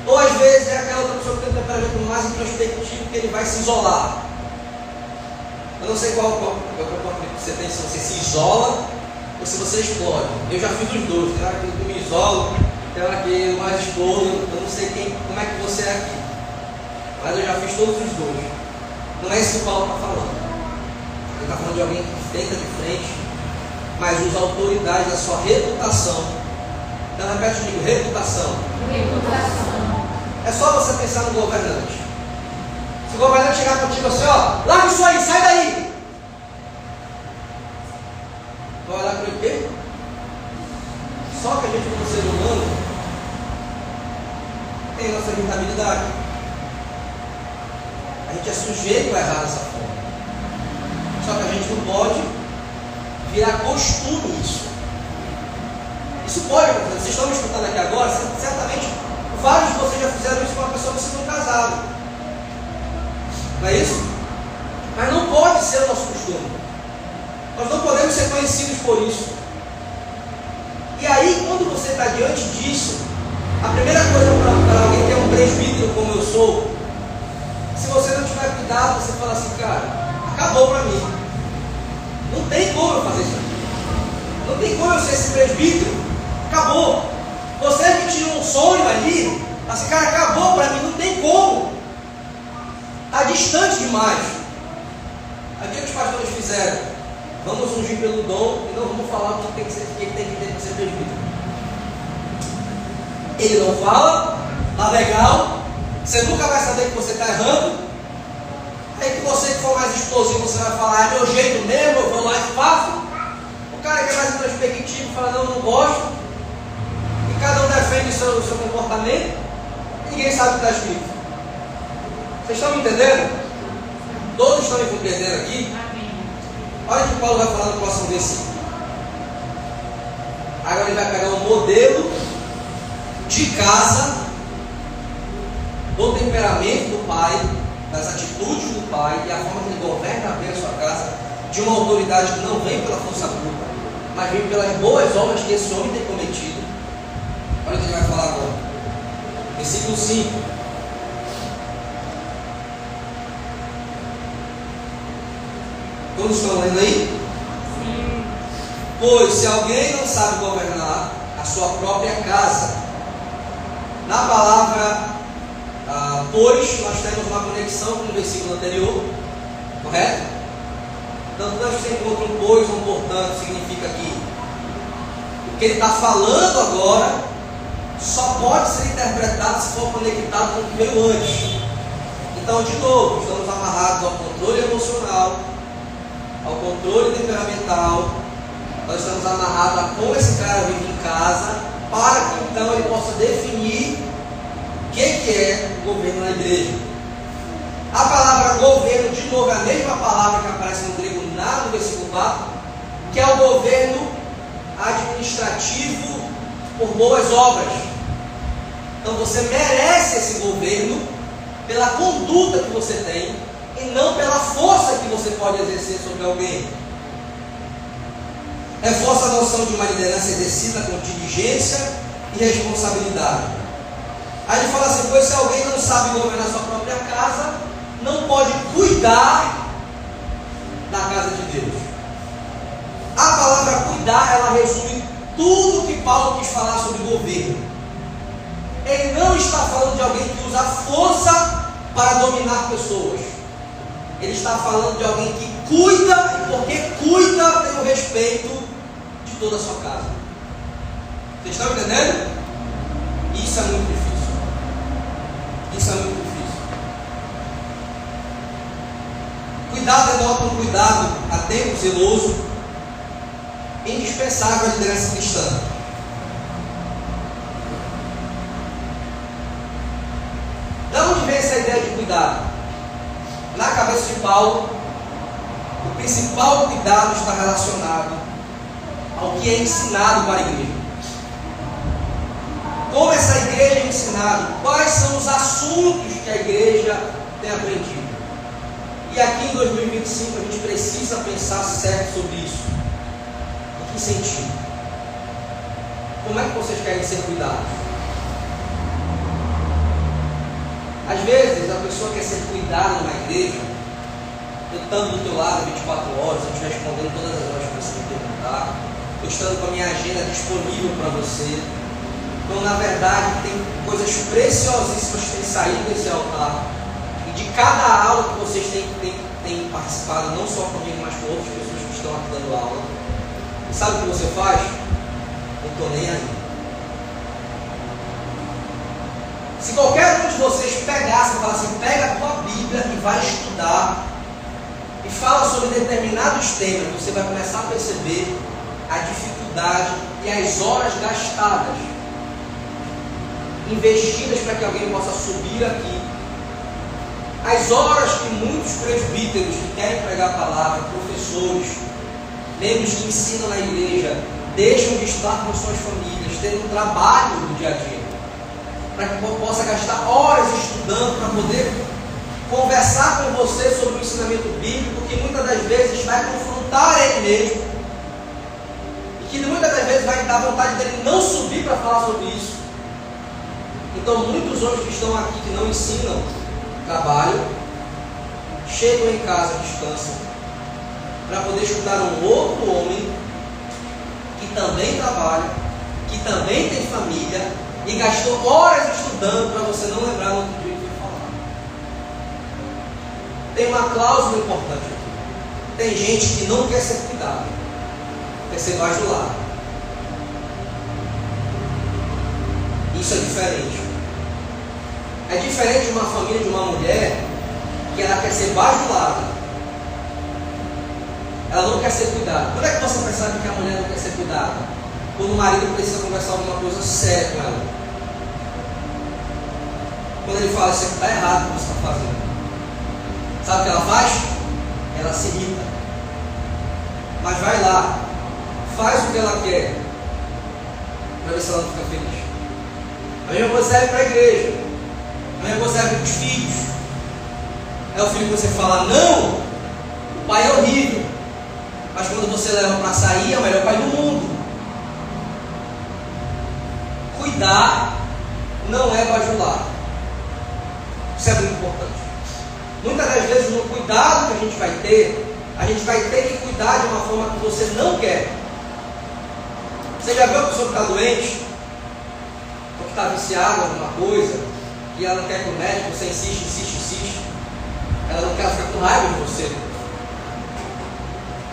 Ou às vezes é aquela outra pessoa que tem um temperamento mais introspectivo que ele vai se isolar. Eu não sei qual comportamento você tem, se você se isola ou se você explode. Eu já fiz os dois, tem hora que eu me isolo, tem hora que eu mais explodo, eu não sei como é que você é aqui. Mas eu já fiz todos os dois. Não é isso que o Paulo está falando. Ele está falando de alguém que deita de frente, mas usa a autoridade da sua reputação. Então repete comigo: reputação. Reputação. É só você pensar no governante. Se o governante chegar contigo assim, ó, larga isso aí, sai daí. Vai olhar para o quê? Só que a gente, como ser humano, tem nossa irritabilidade. A gente é sujeito a errar dessa forma. Só que a gente não pode virar costume isso. Isso pode acontecer. Vocês estão me escutando aqui agora, certamente vários de vocês já fizeram isso com uma pessoa que vocês estão casados. Não é isso? Mas não pode ser o nosso costume. Nós não podemos ser conhecidos por isso. E aí, quando você está diante disso, a primeira coisa para alguém que é um presbítero como eu sou, se você não tiver cuidado, você fala assim: cara, acabou para mim. Não tem como eu fazer isso aqui. Não tem como eu ser esse presbítero. Acabou. Você que tinha um sonho ali, Assim, cara, acabou para mim, não tem como. Está distante demais. Aí o que os pastores fizeram? Vamos ungir pelo dom e não vamos falar o que tem que ter para ser presbítero. Ele não fala, tá legal, você nunca vai saber que você está errando. Aí que você que for mais explosivo, você vai falar, é meu jeito mesmo, eu vou lá e faço. O cara que é mais introspectivo fala, não gosto. E cada um defende o seu comportamento. Ninguém sabe o que está escrito. Vocês estão me entendendo? Todos estão me compreendendo aqui? Olha o que Paulo vai falar no próximo versículo. Agora ele vai pegar um modelo de casa, do temperamento do pai, das atitudes do pai e a forma que ele governa bem a sua casa, de uma autoridade que não vem pela força bruta, mas vem pelas boas obras que esse homem tem cometido. Olha o que ele vai falar agora. Versículo 5. Todos estão lendo aí? Sim. Pois se alguém não sabe governar a sua própria casa, na palavra pois, nós temos uma conexão com o versículo anterior, correto? Então, quando você encontra um pois ou um portanto, significa que o que ele está falando agora só pode ser interpretado se for conectado com o que veio antes. Então, de novo, estamos amarrados ao controle emocional, ao controle temperamental. Nós estamos amarrados a como esse cara vive em casa, para que então ele possa definir o que é governo na igreja. A palavra governo, de novo, é a mesma palavra que aparece no grego no versículo 4, que é o governo administrativo por boas obras. Então você merece esse governo pela conduta que você tem e não pela força que você pode exercer sobre alguém. Reforça a noção de uma liderança exercida com diligência e responsabilidade. Aí ele fala assim, pois se alguém não sabe governar sua própria casa, não pode cuidar da casa de Deus. A palavra cuidar, ela resume tudo o que Paulo quis falar sobre governo. Ele não está falando de alguém que usa força para dominar pessoas. Ele está falando de alguém que cuida, e porque cuida tem o respeito de toda a sua casa. Vocês estão entendendo? Isso é muito difícil. Isso é muito difícil. Cuidado denota um cuidado atento, zeloso, indispensável à liderança cristã. De onde vem essa ideia de cuidado? Na cabeça de Paulo, o principal cuidado está relacionado ao que é ensinado para a igreja. Como essa igreja é ensinada, quais são os assuntos que a igreja tem aprendido. E aqui em 2025 a gente precisa pensar certo sobre isso. Em que sentido? Como é que vocês querem ser cuidados? Às vezes a pessoa quer ser cuidada numa igreja, eu estando do teu lado 24 horas, eu te respondendo todas as horas que você me perguntar, eu estando com a minha agenda disponível para você. Então, na verdade, tem coisas preciosíssimas que têm saído desse altar. E de cada aula que vocês têm participado, não só comigo, mas com outras pessoas que estão aqui dando aula. E sabe o que você faz? Não estou nem aí. Se qualquer um de vocês pegasse e falasse assim, pega a tua Bíblia e vai estudar, e fala sobre determinados temas, você vai começar a perceber a dificuldade e as horas gastadas, investidas para que alguém possa subir aqui. As horas que muitos presbíteros que querem pregar a palavra, professores, membros que ensinam na igreja, deixam de estar com suas famílias, tendo um trabalho no dia a dia, para que possa gastar horas estudando, para poder conversar com você sobre o ensinamento bíblico, que muitas das vezes vai confrontar ele mesmo, e que muitas das vezes vai dar vontade dele não subir para falar sobre isso. Então muitos homens que estão aqui que não ensinam, trabalham, chegam em casa, descansam, para poder escutar um outro homem que também trabalha, que também tem família, e gastou horas estudando para você não lembrar no outro dia que ia falar. Tem uma cláusula importante aqui. Tem gente que não quer ser cuidado, quer ser bajulado. Isso é diferente. É diferente de uma família, de uma mulher que ela quer ser bajulada. Ela não quer ser cuidada. Quando é que você percebe que a mulher não quer ser cuidada? Quando o marido precisa conversar alguma coisa séria com ela. Quando ele fala, isso está errado o que você está fazendo. Sabe o que ela faz? Ela se irrita. Mas vai lá, faz o que ela quer, para ver se ela não fica feliz. A mesma coisa serve para a igreja. A mesma coisa serve para os filhos. É o filho que você fala, não, o pai é horrível. Mas quando você leva para sair, é o melhor pai do mundo. Cuidar não é bajular. Isso é muito importante. Muitas das vezes, no cuidado que a gente vai ter que cuidar de uma forma que você não quer. Você já viu a pessoa que está doente? Ou que está viciada em alguma coisa, e ela não quer ir para o médico, você insiste. Ela não quer ficar com raiva de você.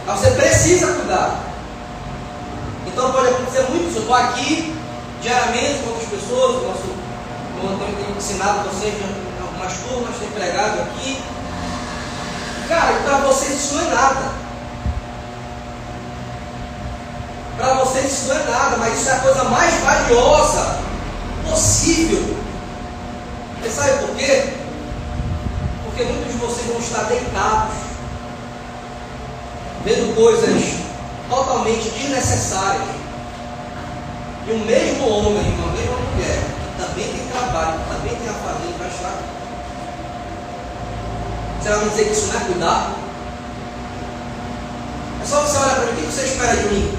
Mas você precisa cuidar. Então pode acontecer muito isso. Eu estou aqui diariamente com outras pessoas, eu tenho ensinado vocês em algumas turmas, tenho pregado aqui. Cara, para vocês isso não é nada. Para vocês isso não é nada, mas isso é a coisa mais valiosa possível. Você sabe por quê? Porque muitos de vocês vão estar deitados, vendo coisas totalmente desnecessárias. E o mesmo homem e uma mesma mulher, que também tem trabalho, que também tem a família, vai estar. Você vai me dizer que isso não é cuidar? É só você olhar para mim, o que você espera de mim?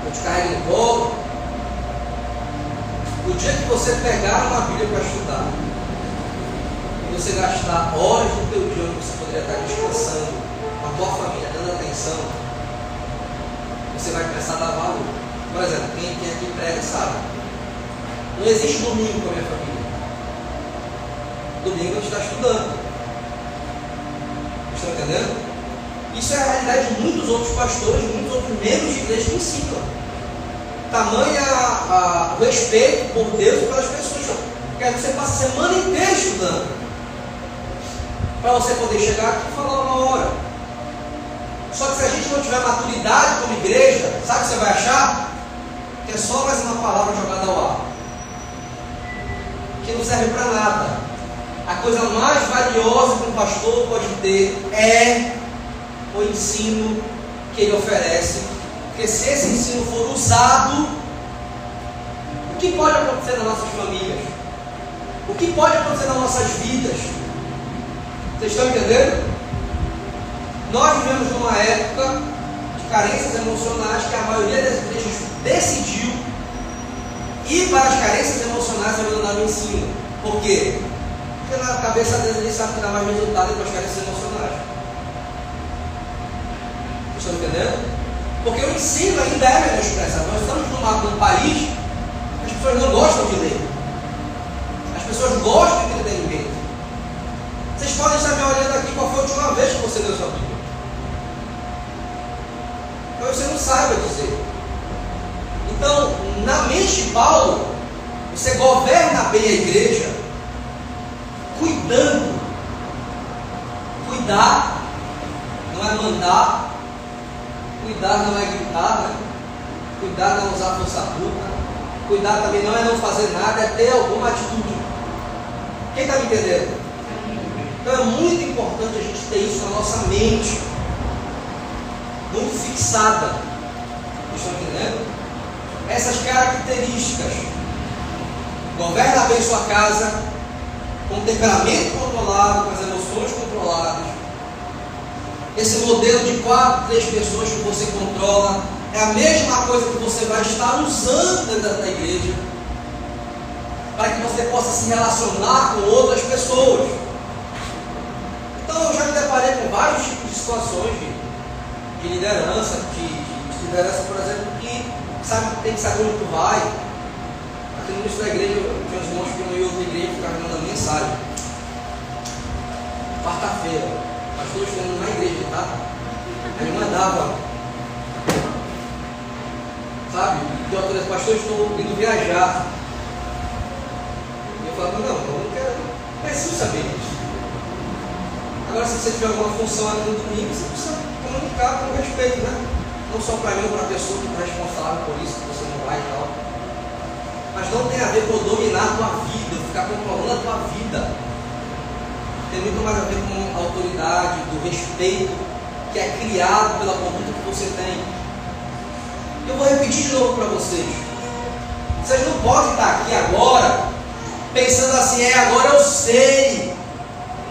Eu te carrego no colo. O dia que você pegar uma Bíblia para estudar, e você gastar horas do teu dia onde você poderia estar descansando, com a tua família, dando atenção, você vai começar a dar valor. Por exemplo, quem aqui prega sabe, não existe domingo com a minha família. Domingo a gente está estudando. Estão entendendo? Isso é a realidade de muitos outros pastores, muitos outros membros de igreja que ensinam. Tamanha o respeito por Deus e pelas pessoas. Quer que você passe a semana inteira estudando, para você poder chegar aqui e falar uma hora. Só que se a gente não tiver maturidade como igreja, sabe o que você vai achar? Que é só mais uma palavra jogada ao ar, que não serve para nada. A coisa mais valiosa que um pastor pode ter é o ensino que ele oferece. Porque se esse ensino for usado, o que pode acontecer nas nossas famílias? O que pode acontecer nas nossas vidas? Vocês estão entendendo? Nós vivemos numa época de carências emocionais que a maioria das igrejas decidiu ir para as carências emocionais abandonando o ensino. Por quê? Porque na cabeça deles eles sabem que dá mais resultado para as carências emocionais. Vocês estão entendendo? Porque o ensino ainda é menosprezado. Nós estamos num país que as pessoas não gostam de ler. As pessoas gostam de entretenimento. Vocês podem estar me olhando aqui, qual foi a última vez que você leu sua Bíblia? Talvez você não saiba dizer. Então, na mente de Paulo, você governa bem a igreja, cuidando. Cuidar não é mandar. Cuidar não é gritar, né? Cuidar não é usar força bruta. Cuidar também não é não fazer nada, é ter alguma atitude. Quem está me entendendo? Então é muito importante a gente ter isso na nossa mente, muito fixada. Estão entendendo? Essas características. Governa bem sua casa, com o temperamento controlado, com as emoções controladas. Esse modelo de 4, 3 pessoas que você controla é a mesma coisa que você vai estar usando dentro da igreja, para que você possa se relacionar com outras pessoas. Então eu já me deparei com vários tipos de situações de liderança, por exemplo, que sabe, tem que saber onde tu vai. Aqui no início da igreja, tinha uns irmãos que não iam outra igreja e ficavam mandando mensagem. Quarta-feira, pastor, estou indo na igreja, tá? Aí me mandava, sabe? De outra vez, pastor, estou indo viajar. E eu falava, não quero, não preciso saber disso. Agora, se você tiver alguma função ali no domingo, você precisa comunicar com respeito, né? Não só para mim, para a pessoa que está responsável por isso, que você não vai e tal. Mas não tem a ver com dominar a tua vida, ficar controlando a tua vida. Tem muito mais a ver com a autoridade, do respeito que é criado pela conduta que você tem. Eu vou repetir de novo para vocês. Vocês não podem estar aqui agora pensando assim, agora eu sei.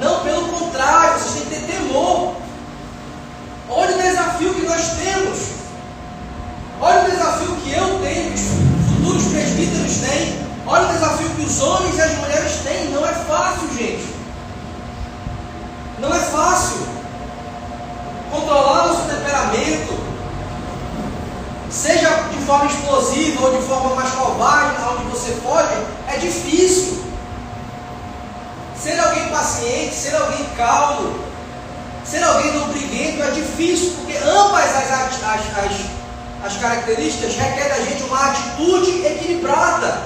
Não, pelo contrário, vocês têm que ter temor. Olha o desafio que nós temos. Olha o desafio que eu tenho, que os futuros presbíteros têm. Olha o desafio que os homens e as mulheres têm. Não é fácil, gente. Não é fácil. Controlar o seu temperamento, seja de forma explosiva ou de forma mais covarde, onde você foge, é difícil. Ser alguém paciente, ser alguém calmo, ser alguém não briguento é difícil, porque ambas as características requerem da gente uma atitude equilibrada.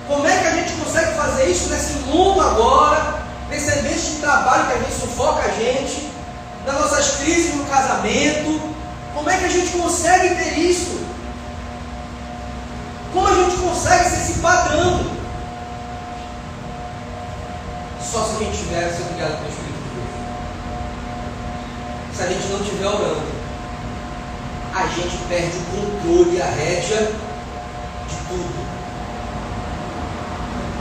Como é que a gente consegue fazer isso nesse mundo agora, nesse ambiente de trabalho que a gente sufoca a gente, nas nossas crises no casamento? Como é que a gente consegue ter isso? Como a gente consegue ser esse padrão? Só se a gente estiver sendo guiado pelo Espírito de Deus. Se a gente não estiver orando, a gente perde o controle e a rédea de tudo.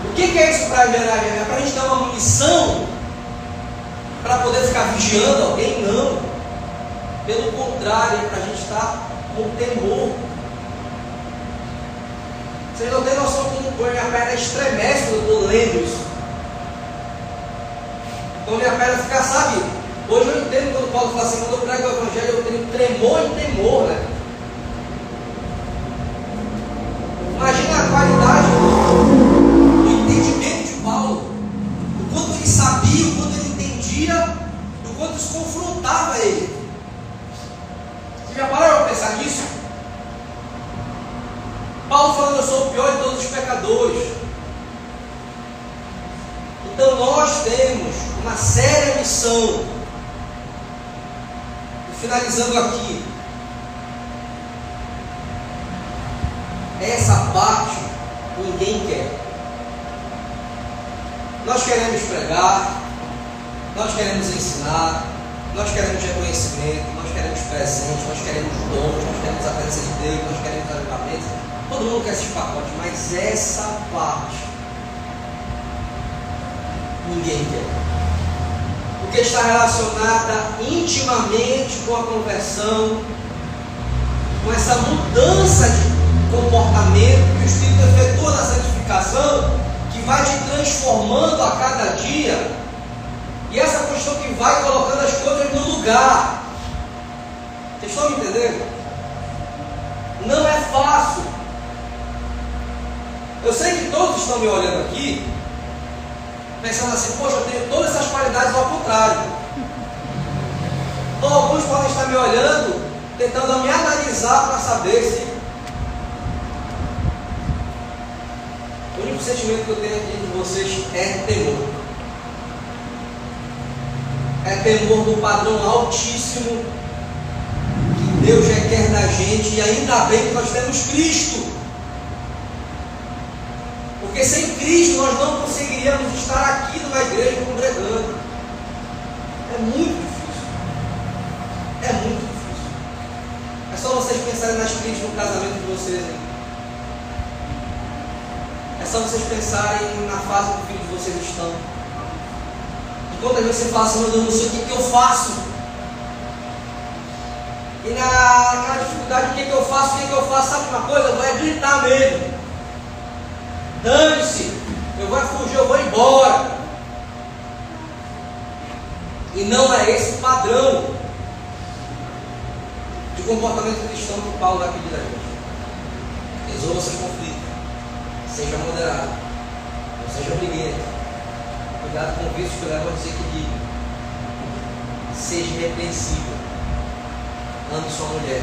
O que é isso para gerar? É para a gente dar uma munição para poder ficar vigiando alguém? Não. Pelo contrário, é para a gente estar com temor. Vocês não têm noção como a minha perna estremece quando eu estou lendo isso. Então minha perna fica, sabe? Hoje eu entendo quando Paulo fala assim, quando eu prego o Evangelho, eu tenho tremor e temor, né? Imagina a qualidade do entendimento de Paulo. O quanto ele sabia, o quanto ele entendia, o quanto isso confrontava ele. Você já parou para pensar nisso? Paulo falando, eu sou o pior de todos os pecadores. Então nós temos uma séria missão. E finalizando aqui, essa parte ninguém quer. Nós queremos pregar, nós queremos ensinar, nós queremos reconhecimento, nós queremos presente, nós queremos dons, nós queremos a presença de Deus, nós queremos avivamento. Todo mundo quer esses pacotes, mas essa parte ninguém quer. Porque está relacionada intimamente com a conversão, com essa mudança de comportamento que o Espírito efetua na santificação, que vai te transformando a cada dia, e essa questão que vai colocando as coisas no lugar. Vocês estão me entendendo? Não é fácil. Eu sei que todos estão me olhando aqui pensando assim, poxa, eu tenho todas essas qualidades ao contrário. Ou alguns podem estar me olhando, tentando me analisar para saber se... O único sentimento que eu tenho aqui de vocês é temor. É temor do padrão altíssimo que Deus requer da gente, e ainda bem que nós temos Cristo. Porque sem Cristo nós não conseguiríamos estar aqui numa igreja congregando. É muito difícil. É muito difícil. É só vocês pensarem nas crises no casamento de vocês, hein? É só vocês pensarem na fase que o filho de vocês estão. E quantas vezes você fala assim, meu Deus, não sei o que eu faço. E naquela dificuldade, o que eu faço, sabe uma coisa? Eu vou gritar mesmo. Dane-se, eu vou fugir, eu vou embora. E não é esse o padrão de comportamento cristão que Paulo vai pedir a gente. Resolva seus conflitos. Seja moderado. Não seja briguento. Cuidado com vícios que levam ao desequilíbrio. Seja irrepreensível. Ame sua mulher.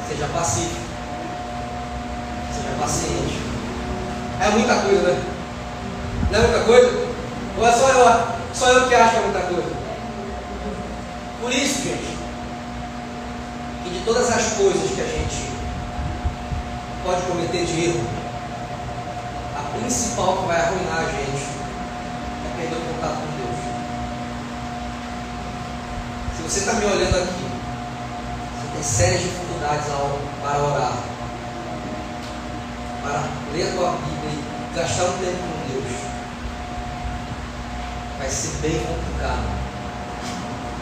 Seja pacífico. Seja paciente. É muita coisa, né? Não é muita coisa? Ou é só eu que acho que é muita coisa? Por isso, gente, que de todas as coisas que a gente pode cometer de erro, a principal que vai arruinar a gente é perder o contato com Deus. Se você está me olhando aqui, você tem sérias dificuldades para orar, para ler a tua Bíblia e gastar um tempo com Deus, vai ser bem complicado.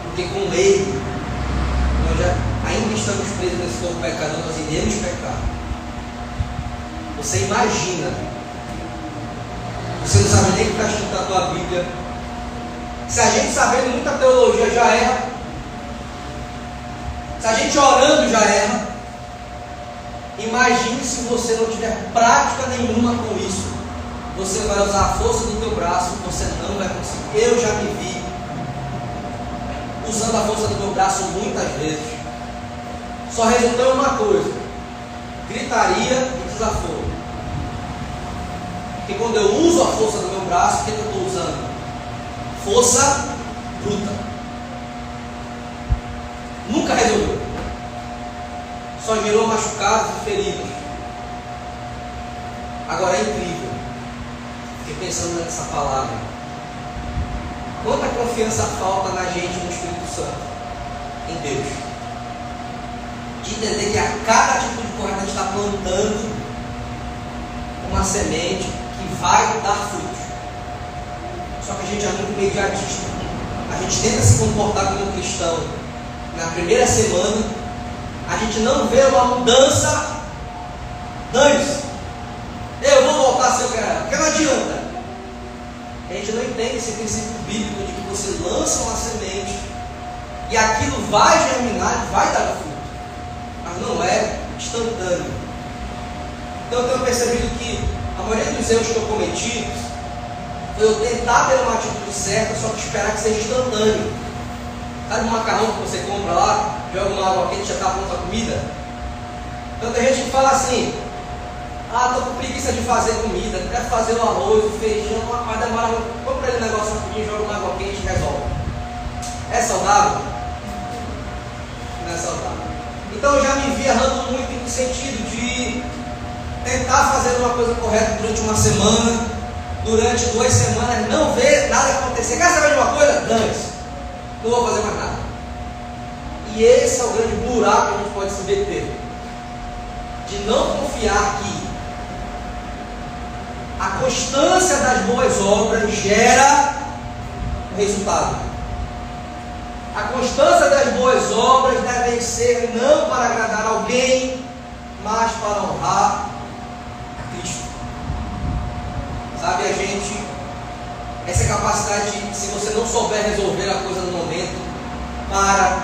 Porque com Ele, nós ainda estamos presos nesse corpo pecador, nós iremos pecar. Você imagina, você não sabe nem o que está escrito na tua Bíblia. Se a gente sabendo muita teologia já erra, se a gente orando já erra, imagine se você não tiver prática nenhuma com isso. Você vai usar a força do teu braço, você não vai conseguir. Eu já me vi usando a força do meu braço muitas vezes. Só resultou em uma coisa: gritaria e desaforo. Porque quando eu uso a força do meu braço, o que eu estou usando? Força bruta. Nunca resolveu. Só gerou machucados e feridos. Agora é incrível. Fiquei pensando nessa palavra. Quanta confiança falta na gente no Espírito Santo, em Deus. De entender que a cada atitude correta a gente está plantando uma semente que vai dar frutos. Só que a gente é muito imediatista. A gente tenta se comportar como um cristão. Na primeira semana, a gente não vê uma mudança. Dane-se. Eu vou voltar a ser o que era. Porque não adianta. A gente não entende esse princípio bíblico de que você lança uma semente e aquilo vai germinar, vai dar fruto, mas não é instantâneo. Então eu tenho percebido que a maioria dos erros que eu cometi foi eu tentar ter uma atitude certa, só que esperar que seja instantâneo. Sabe o macarrão que você compra lá, joga uma água quente e já está pronta a comida? Então tem gente que fala assim: estou com preguiça de fazer comida, quero fazer o arroz, o feijão, mas demora muito. Compra ali um negócio rapidinho, joga uma água quente e resolve. É saudável? Não é saudável. Então eu já me vi errando muito no sentido de tentar fazer uma coisa correta durante uma semana, durante 2 semanas, não ver nada acontecer. Quer saber de uma coisa? Dane-se. Não vou fazer mais nada. E esse é o grande buraco que a gente pode se meter. De não confiar que a constância das boas obras gera resultado. A constância das boas obras deve ser não para agradar alguém, mas para honrar a Cristo. Sabe, a gente, essa capacidade de, se você não souber resolver a coisa no momento, para,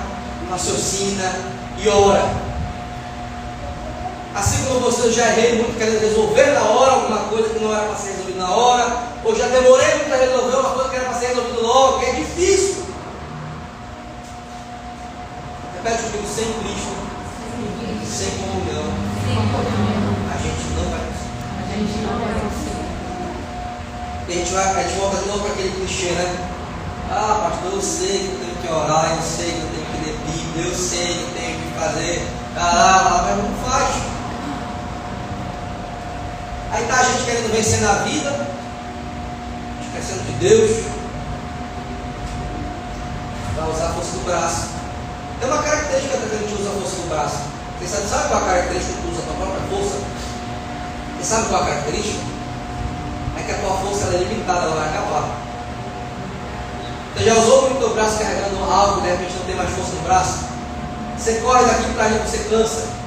raciocina e ora. Assim como você, já errei muito querendo resolver na hora alguma coisa que não era para ser resolvida na hora, ou já demorei muito a resolver uma coisa que era para ser resolvida logo, que é difícil. Repete comigo: sem Cristo, sem comunhão, a gente não vai conseguir. A gente volta de novo para aquele clichê, né? Pastor, eu sei que eu tenho que orar, eu sei que eu tenho que ler Bíblia, eu sei que eu tenho que fazer, mas não faz. Aí está a gente querendo vencer na vida, esquecendo de Deus, vai usar a força do braço. Tem uma característica que a gente usa a força do braço. Você sabe qual é a característica que tu usa a tua própria força? Você sabe qual é a característica? É que a tua força ela é limitada, ela vai acabar. Você já usou muito o teu braço carregando algo e de repente não tem mais força no braço? Você corre daqui para ali, você cansa.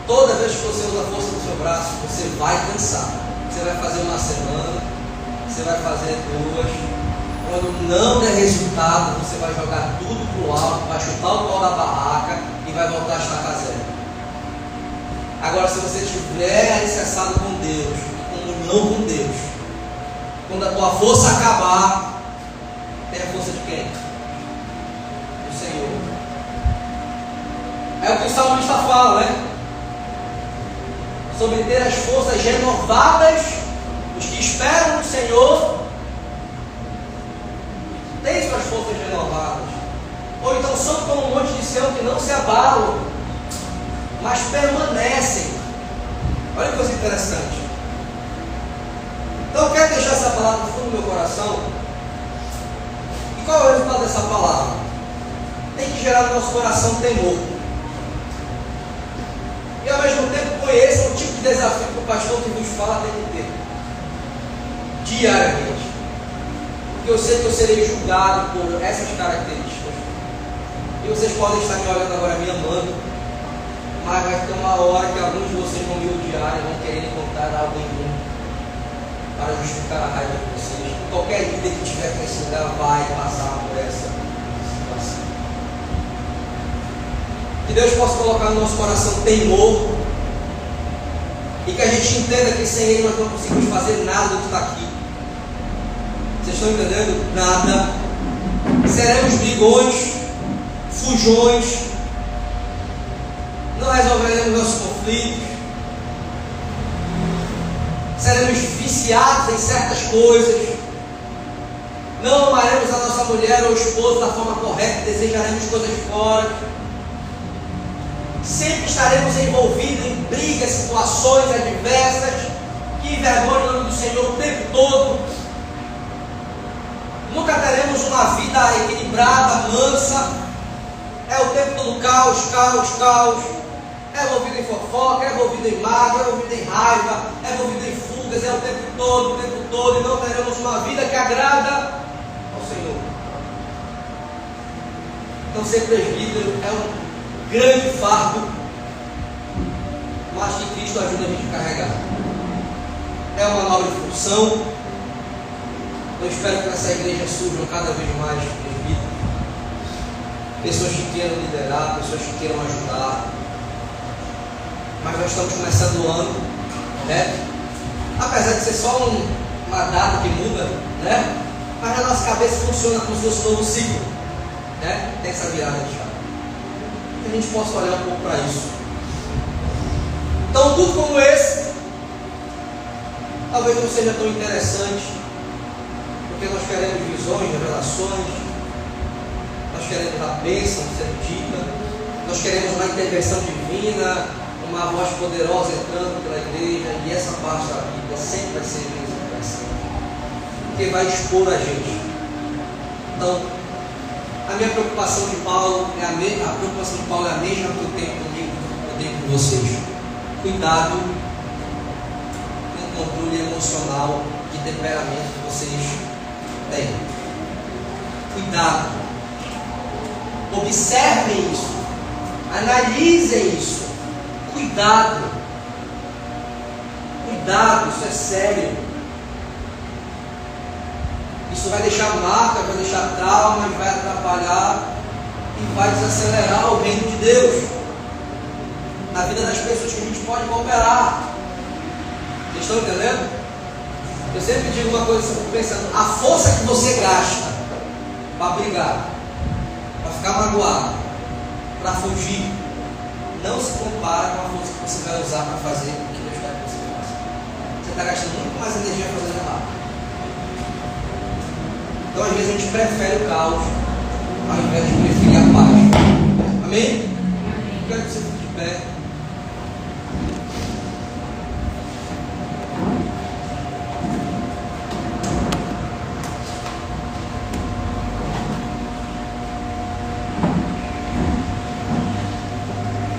Toda vez que você usa a força do seu braço, você vai cansar. Você vai fazer uma semana, você vai fazer 2, Quando não der resultado, você vai jogar tudo para o alto, vai chutar o pau da barraca e vai voltar a estacar zero. Agora, se você estiver alicerçado com Deus, comunhão com Deus, quando a tua força acabar, tem a força de quem? Do Senhor. É o que o salmista fala, né? Sobre ter as forças renovadas, os que esperam no Senhor têm suas forças renovadas. Ou então são como um monte de Sião que não se abalam, mas permanecem. Olha que coisa interessante. Então eu quero deixar essa palavra no fundo do meu coração. E qual é o resultado dessa palavra? Tem que gerar no nosso coração temor. E ao mesmo tempo conheça o tipo de desafio que o pastor que vos fala tem que ter. Diariamente. Porque eu sei que eu serei julgado por essas características. E vocês podem estar me olhando agora me amando, mas vai ter uma hora que alguns de vocês vão me odiar e vão querer encontrar algo em mim para justificar a raiva de vocês. Qualquer líder que tiver que ensinar vai passar por essa situação. Que Deus possa colocar no nosso coração temor e que a gente entenda que sem Ele nós não conseguimos fazer nada do que está aqui. Vocês estão entendendo? Nada. Seremos brigões, fujões, não resolveremos nossos conflitos, seremos viciados em certas coisas, não amaremos a nossa mulher ou esposo da forma correta, desejaremos coisas fora, sempre estaremos envolvidos em brigas, situações adversas, que envergonham o nome do Senhor o tempo todo. Nunca teremos uma vida equilibrada, mansa. É o tempo todo caos, caos, caos. É envolvido em fofoca, é envolvido em mágoa, é envolvido em raiva, é envolvido em fugas, é o tempo todo, e não teremos uma vida que agrada ao Senhor. Então ser presbítero é um grande fardo, mas que Cristo ajuda a gente a carregar. É uma nobre função. Eu espero que nessa igreja surjam cada vez mais presbíteros, pessoas que queiram liderar, pessoas que queiram ajudar. Mas nós estamos começando o ano, né? Apesar de ser só uma data que muda, né? Mas na nossa cabeça funciona como se fosse um novo ciclo, né? Tem essa virada de chave. Que a gente possa olhar um pouco para isso. Então, tudo como esse, talvez não seja tão interessante, porque nós queremos visões, revelações, nós queremos a bênção sendo dita, nós queremos uma intervenção divina, uma voz poderosa entrando pela igreja, e essa parte da Bíblia sempre vai ser interessante, porque vai expor a gente. Então, a minha preocupação de Paulo é a mesma, a preocupação de Paulo é a mesma que eu tenho comigo, eu tenho com vocês. Cuidado com o controle emocional de temperamento que vocês têm. Cuidado. Observem isso. Analisem isso. Cuidado. Cuidado, isso é sério. Isso vai deixar marcas, vai deixar traumas, vai atrapalhar e vai desacelerar o reino de Deus na vida das pessoas que a gente pode cooperar. Vocês estão entendendo? Eu sempre digo uma coisa, eu fico pensando, a força que você gasta para brigar, para ficar magoado, para fugir, não se compara com a força que você vai usar para fazer o que Deus quer que você faça. Você está gastando muito mais energia fazendo errado. Então às vezes a gente prefere o caos ao invés de